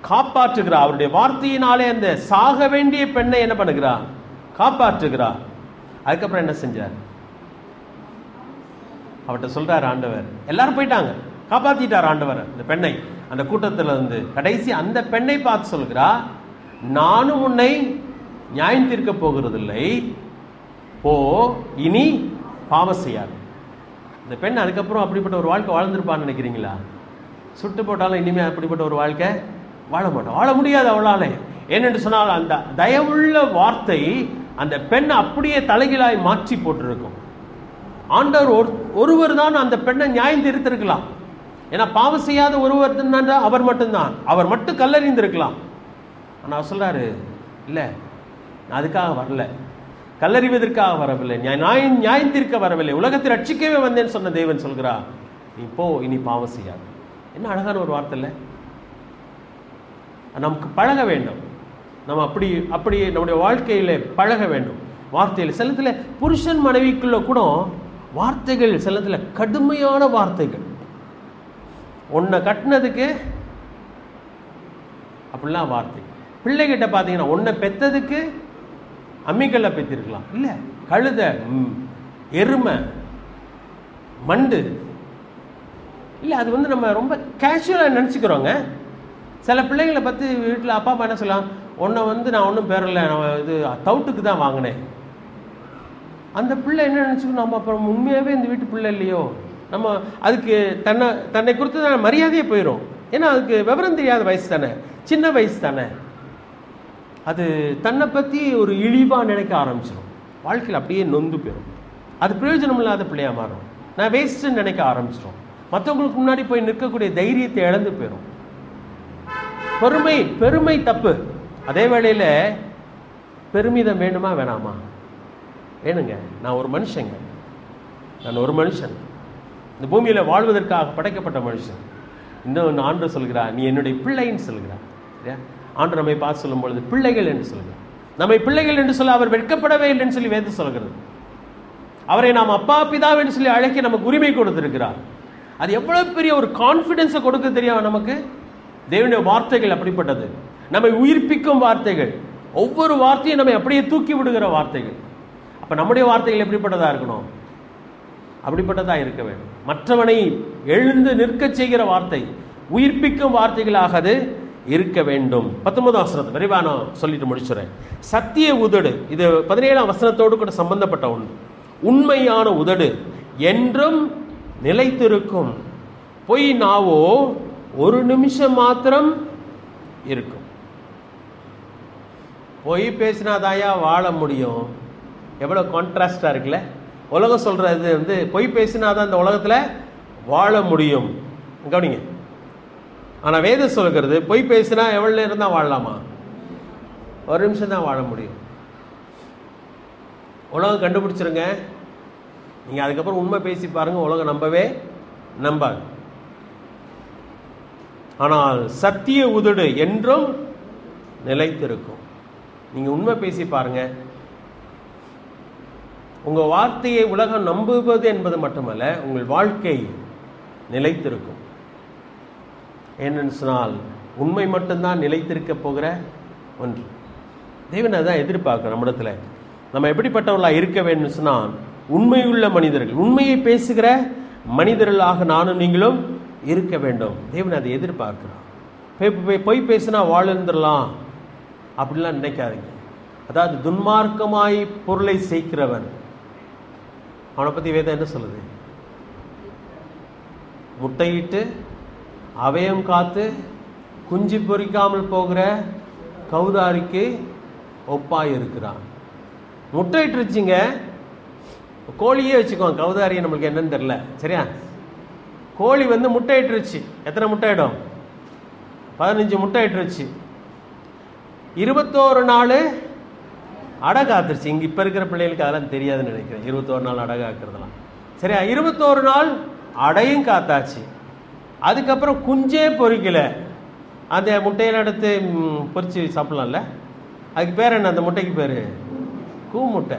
காப்பாற்றுகிறார். அவருடைய வார்த்தையினாலே அந்த சாக வேண்டிய பெண்ணை என்ன பண்ணுகிறார்? காப்பாற்றுகிறார். அதுக்கப்புறம் என்ன செஞ்சார்? அவர்கிட்ட சொல்றாரு ஆண்டவர், எல்லாரும் போயிட்டாங்க, காப்பாத்திட்டார் ஆண்டவர் அந்த பெண்ணை அந்த கூட்டத்தில் இருந்து. கடைசி அந்த பெண்ணை பார்த்து சொல்கிறா, நானும் உன்னை நியாயம் தீர்க்க போகிறதில்லை, போ, இனி பாவம் செய்யாது. இந்த பெண் அதுக்கப்புறம் அப்படிப்பட்ட ஒரு வாழ்க்கை வாழ்ந்திருப்பான்னு நினைக்கிறீங்களா? சுட்டு போட்டாலும் இனிமே அப்படிப்பட்ட ஒரு வாழ்க்கை வாழ மாட்டோம், வாழ முடியாது அவளாலே. ஏனென்று சொன்னால் அந்த தயவுள்ள வார்த்தை அந்த பெண் அப்படியே தலைகீழாய் மாற்றி போட்டிருக்கும். ஆண்டவர் ஒருவர் தான் அந்த பெண்ணை நியாயம் தீர்த்திருக்கலாம். ஏன்னா பாவம் செய்யாத ஒருவர் தான் அவர் மட்டும்தான், அவர் மட்டும் கல்லறிந்திருக்கலாம். ஆனால் அவர் சொல்றாரு, இல்லை நான் அதுக்காக வரல, கல்லறிவதற்காக வரவில்லை, நியாயம் தீர்க்க வரவில்லை, உலகத்தை ரட்சிக்கவே வந்தேன்னு சொன்ன தேவன் சொல்கிறா, நீ போ, இனி பாவம் செய்யாது. என்ன அழகான ஒரு வார்த்தை இல்லை? நமக்கு பழக வேண்டும், நம்ம அப்படி நம்முடைய வாழ்க்கையில பழக வேண்டும். வார்த்தையில் சிலத்துல புருஷன் மனைவிக்குள்ள கூட வார்த்தைகள், சிலத்துல கடுமையான வார்த்தைகள். உன்னை கட்டினதுக்கு அப்படிலாம் வார்த்தை. பிள்ளைகிட்ட பார்த்தீங்கன்னா உன்னை பெத்ததுக்கு அம்மிக்கல்ல பெற்றிருக்கலாம், இல்லை கழுத, எருமை, மண்டு, இல்லை அது வந்து நம்ம ரொம்ப கேஷுவலாக நினச்சிக்கிறோங்க. சில பிள்ளைங்களை பற்றி வீட்டில் அப்பா அம்மா என்ன சொல்லலாம், உன்னை வந்து நான் ஒன்றும் பெறலை, நான் இது தவுட்டுக்கு தான் வாங்கினேன். அந்த பிள்ளை என்ன நினச்சிக்கணும், நம்ம அப்புறம் உண்மையாகவே இந்த வீட்டு பிள்ளை இல்லையோ, நம்ம அதுக்கு தன்னை குறித்து தான் மரியாதையே போயிடும். ஏன்னா அதுக்கு விவரம் தெரியாத வயசு தானே, சின்ன வயசு தானே. அது தன்னை பற்றி ஒரு இழிவாக நினைக்க ஆரம்பிச்சிடும், வாழ்க்கையில் அப்படியே நொந்து போயிடும். அது பிரயோஜனம் இல்லாத பிள்ளையாக மாறும், நான் வேஸ்ட்டுன்னு நினைக்க ஆரம்பிச்சிடும், மற்றவங்களுக்கு முன்னாடி போய் நிற்கக்கூடிய தைரியத்தை இழந்து போயிடும். பெருமை தப்பு. அதே வேளையில் பெருமிதம் வேணுமா வேணாமா? வேணுங்க. நான் ஒரு மனுஷன், இந்த பூமியில் வாழ்வதற்காக படைக்கப்பட்ட மனுஷன். இன்னும் ஆண்டு சொல்கிறார், நீ என்னுடைய பிள்ளைன்னு சொல்கிறார். ஆண்டு நம்மை பார்த்து சொல்லும் பொழுது பிள்ளைகள் என்று சொல்கிறார். நம்மை பிள்ளைகள் என்று சொல்ல அவர் வெட்கப்படவே இல்லைன்னு சொல்லி வேதம் சொல்கிறது. அவரை நாம் அப்பா பிதாவென்று சொல்லி அழைக்க நமக்கு உரிமை கொடுத்திருக்கிறார். அது எவ்வளவு பெரிய ஒரு கான்ஃபிடன்ஸை கொடுக்க தெரியும் நமக்கு. தேவனுடைய வார்த்தைகள் அப்படிப்பட்டது, நம்மை உயிர்ப்பிக்கும் வார்த்தைகள். ஒவ்வொரு வார்த்தையும் நம்மை அப்படியே தூக்கி விடுகிற வார்த்தைகள். அப்ப நம்முடைய வார்த்தைகள் எப்படிப்பட்டதா இருக்கணும்? அப்படிப்பட்டதா இருக்க வேண்டும். மற்றவனை எழுந்து நிற்க செய்கிற வார்த்தை, உயிர்ப்பிக்கும் வார்த்தைகளாக அது இருக்க வேண்டும். 19ஆம் வசனத்தை விரைவான சொல்லிட்டு முடிச்சுறேன். சத்திய உதடு, இது 17ஆம் வசனத்தோடு கூட சம்பந்தப்பட்ட ஒன்று. உண்மையான உதடு என்றும் நிலைத்திருக்கும், பொய் நாவோ ஒரு நிமிஷம் மாத்திரம் இருக்கும். பொய் பேசினாதாயா வாழ முடியும். எவ்வளவு கான்ட்ராஸ்டா இருக்குல்ல. உலகம் சொல்றது வந்து பொய் பேசினாதான் இந்த உலகத்துல வாழ முடியும், கவனிங்க. ஆனா வேதம் சொல்கிறது பொய் பேசினா எவ்வளவு நேரம் தான் வாழலாமா? ஒரு நிமிஷம் தான் வாழ முடியும். உலகம் கண்டுபிடிச்சிருங்க, நீங்க அதுக்கப்புறம் உண்மை பேசி பாருங்க, உலகம் நம்பாது. ஆனால் சத்திய உதடு என்றும் நிலைத்திருக்கும். நீங்க உண்மை பேசி பாருங்க, உங்க வார்த்தையை உலகம் நம்புவது என்பது மட்டுமல்ல, உங்கள் வாழ்க்கை நிலைத்திருக்கும். ஏனென்று சொன்னால் உண்மை மட்டும்தான் நிலைத்திருக்க போகிற ஒன்று. தேவன் அதான் எதிர்பார்க்க நம்மிடத்துல. நம்ம எப்படிப்பட்டவர்களாக இருக்க வேண்டும் சொன்னால், உண்மையுள்ள மனிதர்கள், உண்மையை பேசுகிற மனிதர்களாக நானும் நீங்களும் இருக்க வேண்டும். தேவன் அதை எதிர்பார்க்கிறார். பொய் பேசினா வாழ்ந்துடலாம் அப்படிலாம் நினைக்காதீங்க. அதாவது துன்மார்க்கமாய் பொருளை சேர்க்கிறவன், அவனை பற்றி வேதம் என்ன சொல்லுது? முட்டையிட்டு அவயம் காத்து குஞ்சு பொறிக்காமல் போகிற கௌதாரிக்கு ஒப்பாய் இருக்கிறான். முட்டையிட்டுருச்சிங்க, கோழியே வச்சுக்கோங்க, கௌதாரியை நம்மளுக்கு என்னன்னு தெரியல, சரியா? கோழி வந்து முட்டையிட்டுருச்சு. எத்தனை முட்டையிடும்? 15 முட்டையிட்டுருச்சு. 21 நாள் அடை காத்துருச்சு. இங்கே இப்போ இருக்கிற பிள்ளைகளுக்கு அதெல்லாம் தெரியாதுன்னு நினைக்கிறேன், 21 நாள் அடை காக்கிறதுலாம். சரியா? 21 நாள் அடையும் காத்தாச்சு. அதுக்கப்புறம் குஞ்சே பொறிக்கல. அந்த முட்டையெல்லாம் எடுத்து பொறிச்சு சாப்பிடலாம்ல. அதுக்கு பேர் என்ன? அந்த முட்டைக்கு பேர் கூமுட்டை.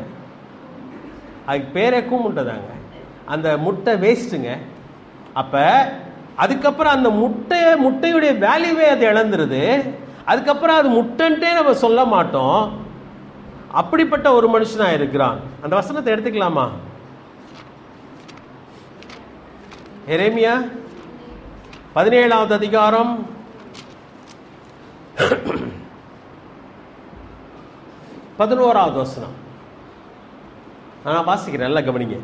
அதுக்கு பேரே கூமுட்டை தாங்க. அந்த முட்டை வேஸ்ட்டுங்க. அப்போ அதுக்கப்புறம் அந்த முட்டையுடைய வேல்யூவே அது இழந்துருது. அதுக்கப்புறம் அது முட்டைன்ட்டே நம்ம சொல்ல மாட்டோம். அப்படிப்பட்ட ஒரு மனுஷனா இருக்கிறான். அந்த வசனத்தை எடுத்துக்கலாமா? எரேமியா 17வது அதிகாரம் 11வது வசனம் நான் வாசிக்கிறேன், நல்லா கவனிங்க.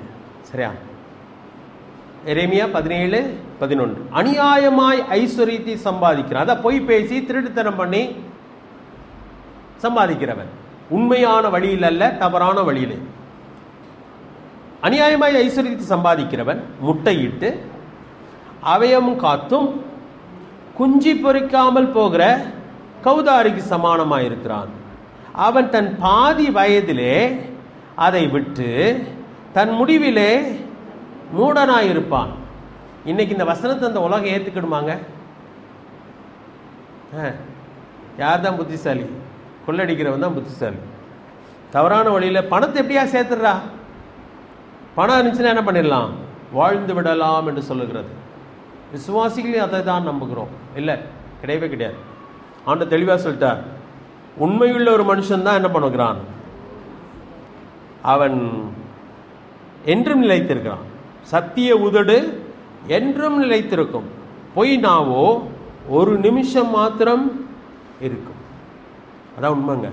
சரியா? எரேமியா 17:11. அநியாயமாய் ஐஸ்வரியத்தை சம்பாதிக்கிறான். அதை பொய் பேசி திருட்டுத்தனம் பண்ணி சம்பாதிக்கிறவன், உண்மையான வழியில் அல்ல, தவறான வழியிலே அநியாயமாய் ஐஸ்வரியத்தை சம்பாதிக்கிறவன் முட்டையிட்டு அவயம் காத்தும் குஞ்சு பொறிக்காமல் போகிற கௌதாரிக்கு சமானமாயிருக்கிறான். அவன் தன் பாதி வயதிலே அதை விட்டு தன் முடிவிலே மூடனாயிருப்பான். இன்னைக்கு இந்த வசனத்தை அந்த உலகம் ஏற்றுக்கிடுமாங்க? யார் தான் புத்திசாலி? கொள்ளடிக்கிறவன் தான் புத்திசாலி. தவறான வழியில் பணத்தை எப்படியா சேர்த்துடுறா, பணம் இருந்துச்சுன்னா என்ன பண்ணிடலாம், வாழ்ந்து விடலாம் என்று சொல்லுகிறது. விசுவாசிகளே அதை தான் நம்புகிறோம். இல்லை, கிடையவே கிடையாது. ஆண்டு தெளிவாக சொல்லிட்டார், உண்மையுள்ள ஒரு மனுஷன் தான் என்ன பண்ணுகிறான், அவன் என்றும் நிலைத்திருக்கிறான். சத்திய உதடு என்றும் நிலைத்திருக்கும், பொய் நாவோ ஒரு நிமிஷம் மாத்திரம் இருக்கும். அதான் உண்மைங்க.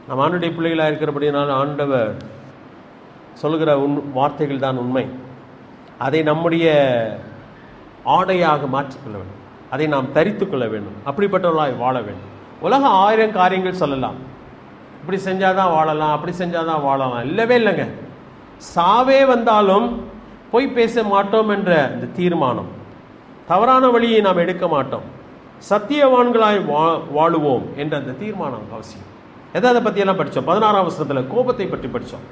நம்ம ஆண்டுடைய பிள்ளைகளாக இருக்கிறபடினால ஆண்டவர் சொல்லுகிற வார்த்தைகள் தான் உண்மை. அதை நம்முடைய ஆடையாக மாற்றிக்கொள்ள வேண்டும், அதை நாம் தரித்து கொள்ள வேண்டும், அப்படிப்பட்டவர்களாய் வாழ வேண்டும். உலகம் 1000 காரியங்கள் சொல்லலாம், இப்படி செஞ்சாதான் வாழலாம், அப்படி செஞ்சாதான் வாழலாம். இல்லவே இல்லைங்க. சாவே வந்தாலும் பொய் பேச மாட்டோம் என்ற இந்த தீர்மானம், தவறான வழியை நாம் எடுக்க மாட்டோம், சத்தியவான்களாய் வாழுவோம் என்ற அந்த தீர்மானம் அவசியம். எதை பற்றியெல்லாம் படித்தோம்? 16ஆம் வசனத்தில் கோபத்தை பற்றி படித்தோம்.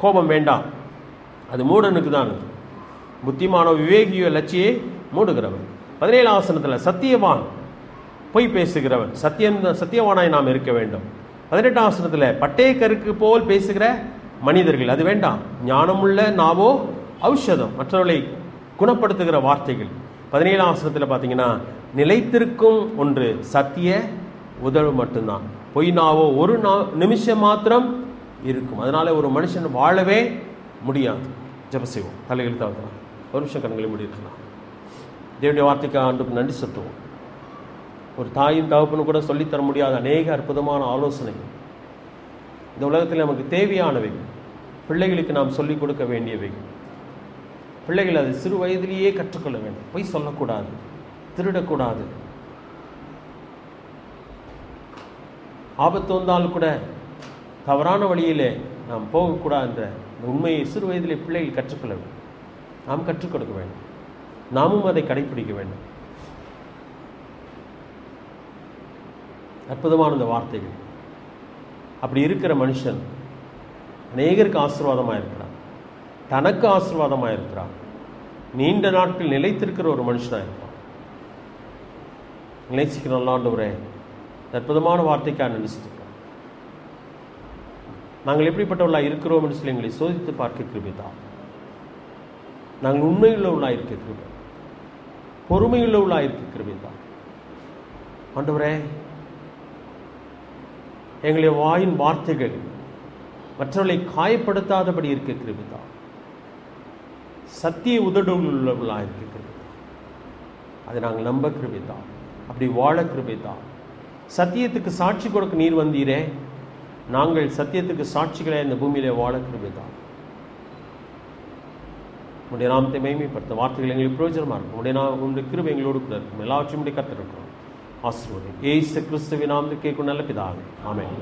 கோபம் வேண்டாம், அது மூடனுக்கு தான். புத்திமான விவேகியோ லட்சியை மூடுகிறவன். 17ஆம் வசனத்தில் சத்தியவான் பொய் பேசுகிறவன், சத்தியவானாய் நாம் இருக்க வேண்டும். 18ஆம் வசனத்தில் பட்டய கருக்கு போல் பேசுகிற மனிதர்கள், அது வேண்டாம். ஞானமுள்ள நாவோ ஔஷதம், மற்றவர்களை குணப்படுத்துகிற வார்த்தைகள். 17ஆம் வசனத்தில் பார்த்தீங்கன்னா நிலைத்திருக்கும் ஒன்று சத்திய உதடு மட்டும்தான், பொய் நாவோ ஒரு நிமிஷம் மாத்திரம் இருக்கும். அதனால ஒரு மனுஷன் வாழவே முடியாது. ஜெபம் செய்வோம், தலைகள் தவிர்க்கலாம், ஒரு நிமிஷம் கண்களை மூடிருக்கலாம். தேவனுடைய வார்த்தைக்கு ஆண்டுக்கு நன்றி செலுத்துவோம். ஒரு தாயின் தகப்பனு கூட சொல்லித்தர முடியாத அநேக அற்புதமான ஆலோசனைகள் இந்த உலகத்தில் நமக்கு தேவையானவை, பிள்ளைகளுக்கு நாம் சொல்லிக் கொடுக்க வேண்டியவை. பிள்ளைகள் அது சிறு வயதிலேயே கற்றுக்கொள்ள வேண்டும். பொய் சொல்லக்கூடாது, திருடக்கூடாது, ஆபத்து வந்தாலும் கூட தவறான வழியிலே நாம் போகக்கூடாது என்ற உண்மையை சிறு வயதிலே பிள்ளைகள் கற்றுக்கொள்ள வேண்டும். நாம் கற்றுக் கொடுக்க வேண்டும், நாமும் அதை கடைபிடிக்க வேண்டும். அற்புதமான இந்த வார்த்தைகள். அப்படி இருக்கிற மனுஷன் அநேகருக்கு ஆசீர்வாதமாக இருக்கிறான், தனக்கு ஆசீர்வாதமாக இருக்கிறான், நீண்ட நாட்கள் நிலைத்திருக்கிற ஒரு மனுஷனாக இருப்பான். நிலைச்சிக்கிற ஆண்டவரே, அற்புதமான வார்த்தைக்காக நினைச்சிருக்கோம். நாங்கள் எப்படிப்பட்டவர்களாக இருக்கிறோம் என்று சொல்லி எங்களை சோதித்து பார்க்க கிருபைதான். நாங்கள் உண்மையுள்ளவர்களாக இருக்க கிருபை, பொறுமையுள்ளவர்களாக இருக்க கிருபைதான். ஆண்டவரே, எங்களுடைய வாயின் வார்த்தைகள் மற்றவர்களை காயப்படுத்தாதபடி இருக்க கிருபைதான். சத்திய உதடு உள்ளவர்களாக இருக்க கிருபைதான். அதை நாங்கள் நம்ப கிருபைதான், அப்படி வாழ கிருபைதான். சத்தியத்துக்கு சாட்சி கொடுக்க நீர் வந்தீரே, நாங்கள் சத்தியத்துக்கு சாட்சிகளை இந்த பூமியிலே வாழ கிருபைதான். உடைய நாமத்தை மகிமைப்படுத்த வார்த்தைகள் எங்களுக்கு பிரயோஜனமாக இருக்கும். உடைய கிருபை எங்களோடு கூட இருக்கும். எல்லாவற்றையும் கர்த்தர் இருக்கிறோம். ஆசீர்வாதம் இயேசு கிறிஸ்துவின் நாமத்தில் கேட்கும் நல்ல பிதாவே, ஆமென்.